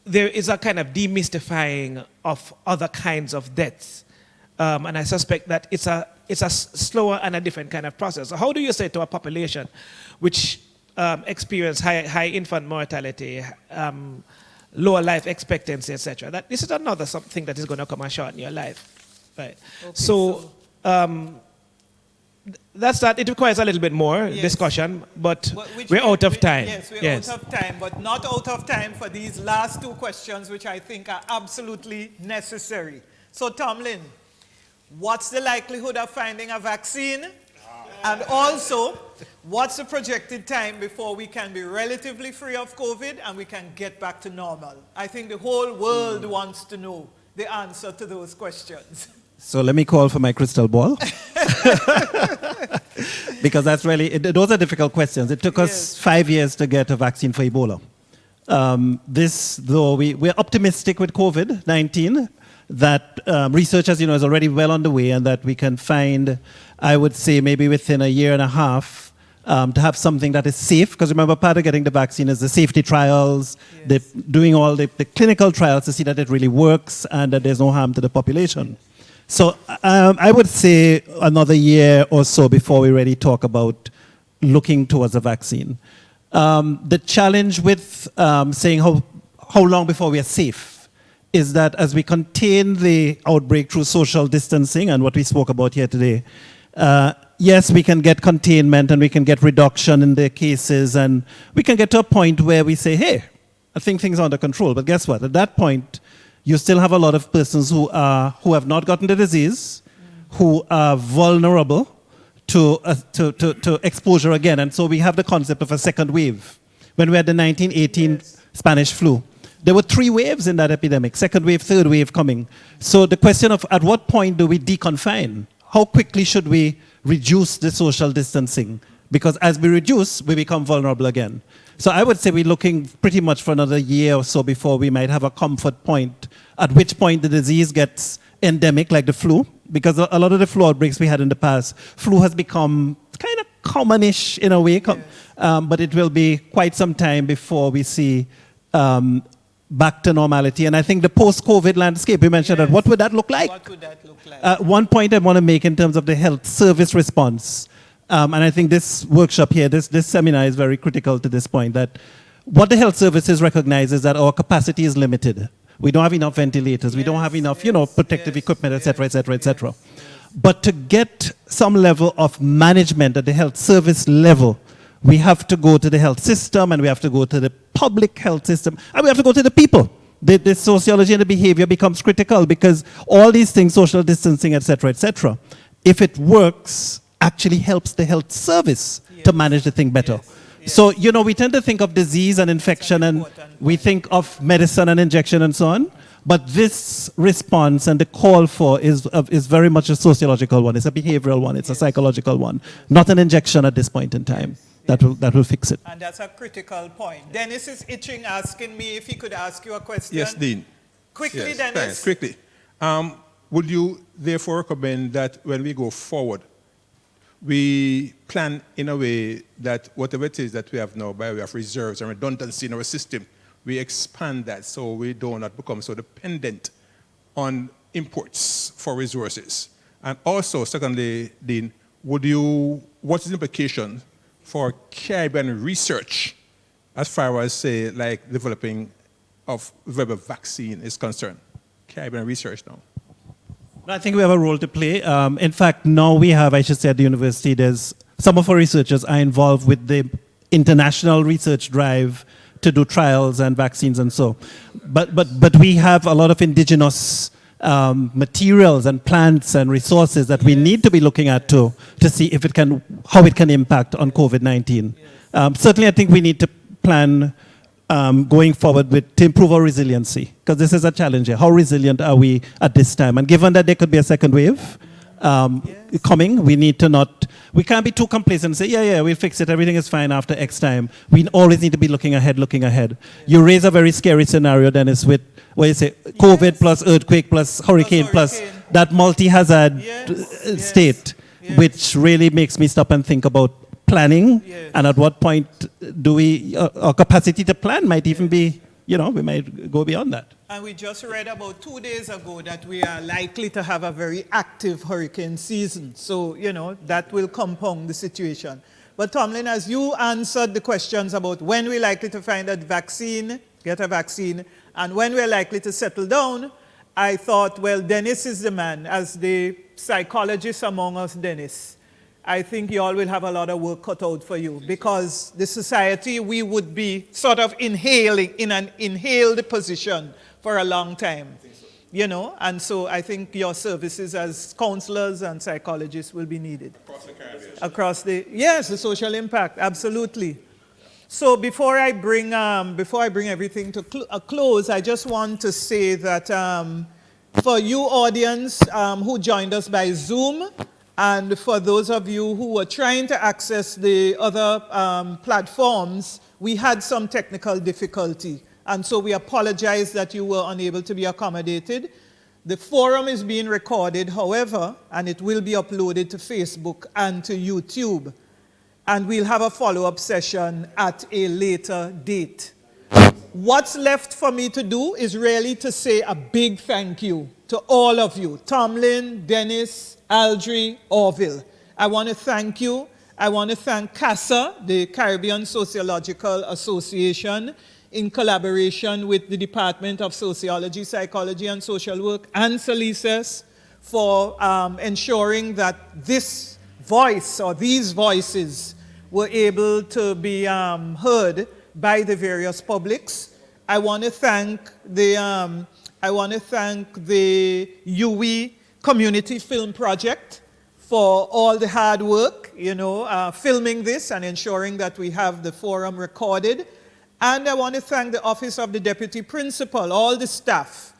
S5: there is a kind of demystifying of other kinds of deaths. And I suspect that it's a slower and a different kind of process. So how do you say to a population which experience high infant mortality, lower life expectancy, etc., that this is another something that is going to come and shorten your life, right? Okay, so that's that. It requires a little bit more discussion, but we're out of time.
S1: Yes, we're out of time, but not out of time for these last 2 questions, which I think are absolutely necessary. So, Tomlin, what's the likelihood of finding a vaccine? And also, what's the projected time before we can be relatively free of COVID and we can get back to normal? I think the whole world wants to know the answer to those questions.
S2: So let me call for my crystal ball. Because that's really, those are difficult questions. It took us 5 years to get a vaccine for Ebola. Though we're optimistic with COVID-19, that research, as you know, is already well underway, and that we can find, I would say, maybe within a year and a half, to have something that is safe. Because remember, part of getting the vaccine is the safety trials, doing all the clinical trials to see that it really works and that there's no harm to the population. So I would say another year or so before we really talk about looking towards a vaccine. The challenge with saying how long before we are safe is that as we contain the outbreak through social distancing and what we spoke about here today, yes, we can get containment and we can get reduction in the cases, and we can get to a point where we say, hey, I think things are under control. But guess what? At that point, you still have a lot of persons who have not gotten the disease, who are vulnerable to exposure again. And so we have the concept of a second wave. When we had the 1918 Spanish flu, there were 3 waves in that epidemic, second wave, third wave coming. So the question of at what point do we deconfine? How quickly should we reduce the social distancing? Because as we reduce, we become vulnerable again. So I would say we're looking pretty much for another year or so before we might have a comfort point, at which point the disease gets endemic, like the flu. Because a lot of the flu outbreaks we had in the past, flu has become kind of commonish in a way, but it will be quite some time before we see back to normality. And I think the post-COVID landscape, we mentioned that. What would that look like?
S1: What would that look like?
S2: One point I want to make in terms of the health service response, and I think this workshop here, this seminar is very critical to this point, that what the health services recognize is that our capacity is limited. We don't have enough ventilators, we don't have enough, protective equipment, et cetera, et cetera, et cetera. But to get some level of management at the health service level, we have to go to the health system, and we have to go to the public health system, and we have to go to the people. The sociology and the behavior becomes critical, because all these things, social distancing, et cetera, if it works, actually helps the health service to manage the thing better. So, we tend to think of disease and infection, and we think of medicine and injection and so on. But this response and the call for is very much a sociological one. It's a behavioral one. It's a psychological one. Not an injection at this point in time. That will fix it.
S1: And that's a critical point. Dennis is itching, asking me if he could ask you a question.
S4: Yes, Dean.
S1: Quickly,
S4: Yes,
S1: Dennis.
S4: thanks. Quickly. Would you therefore recommend that when we go forward, we plan in a way that whatever it is that we have now by way of reserves and redundancy in our system, we expand that so we do not become so dependent on imports for resources? And also, secondly, Dean, what is the implication for Caribbean research as far as, say, like developing of whatever vaccine is concerned? Caribbean research now.
S2: I think we have a role to play. In fact, now we have, I should say, at the university, some of our researchers are involved with the international research drive to do trials and vaccines and so. But we have a lot of indigenous materials and plants and resources that we need to be looking at to see if how it can impact on COVID-19. Certainly, I think we need to plan going forward to improve our resiliency, because this is a challenge here. How resilient are we at this time? And given that there could be a second wave coming, we can't be too complacent and say, yeah, we'll fix it, everything is fine after X time. We always need to be looking ahead. You raise a very scary scenario, Dennis, with what you say, COVID plus earthquake plus hurricane plus that multi-hazard state, which really makes me stop and think about planning, and at what point do our capacity to plan might even be, we might go beyond that.
S1: And we just read about 2 days ago that we are likely to have a very active hurricane season. So, that will compound the situation. But Tomlin, as you answered the questions about when we're likely to find a vaccine, get a vaccine, and when we're likely to settle down, I thought, well, Dennis is the man. As the psychologist among us, Dennis, I think you all will have a lot of work cut out for you, because the society, we would be sort of inhaling in an inhaled position for a long time, and so I think your services as counselors and psychologists will be needed. Across the Caribbean. Yes, the social impact, absolutely. So before I bring everything to a close, I just want to say that for you audience who joined us by Zoom, and for those of you who were trying to access the other platforms, we had some technical difficulty. And so we apologize that you were unable to be accommodated. The forum is being recorded, however, and it will be uploaded to Facebook and to YouTube. And we'll have a follow-up session at a later date. What's left for me to do is really to say a big thank you to all of you, Tomlin, Dennis, Aldry, Orville. I want to thank you. I want to thank CaSA, the Caribbean Sociological Association, in collaboration with the Department of Sociology, Psychology, and Social Work, and Salises, for ensuring that this voice, or these voices, were able to be heard by the various publics. I want to thank the UE Community Film Project for all the hard work, filming this and ensuring that we have the forum recorded. And I want to thank the Office of the Deputy Principal, all the staff.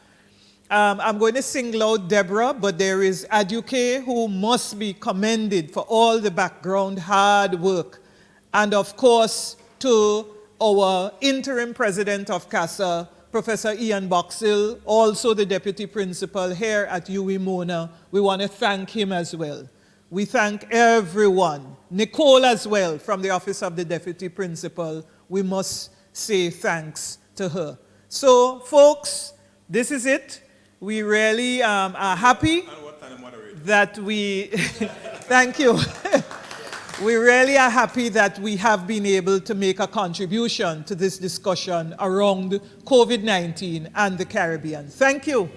S1: I'm going to single out Deborah, but there is Aduke, who must be commended for all the background hard work. And of course, to our interim president of CaSA, Professor Ian Boxill, also the Deputy Principal here at UE Mona. We want to thank him as well. We thank everyone. Nicole as well, from the Office of the Deputy Principal. We must say thanks to her. So, folks, this is it. We really are happy
S4: And what kind of moderator?
S1: that we, thank you. We really are happy that we have been able to make a contribution to this discussion around COVID-19 and the Caribbean. Thank you.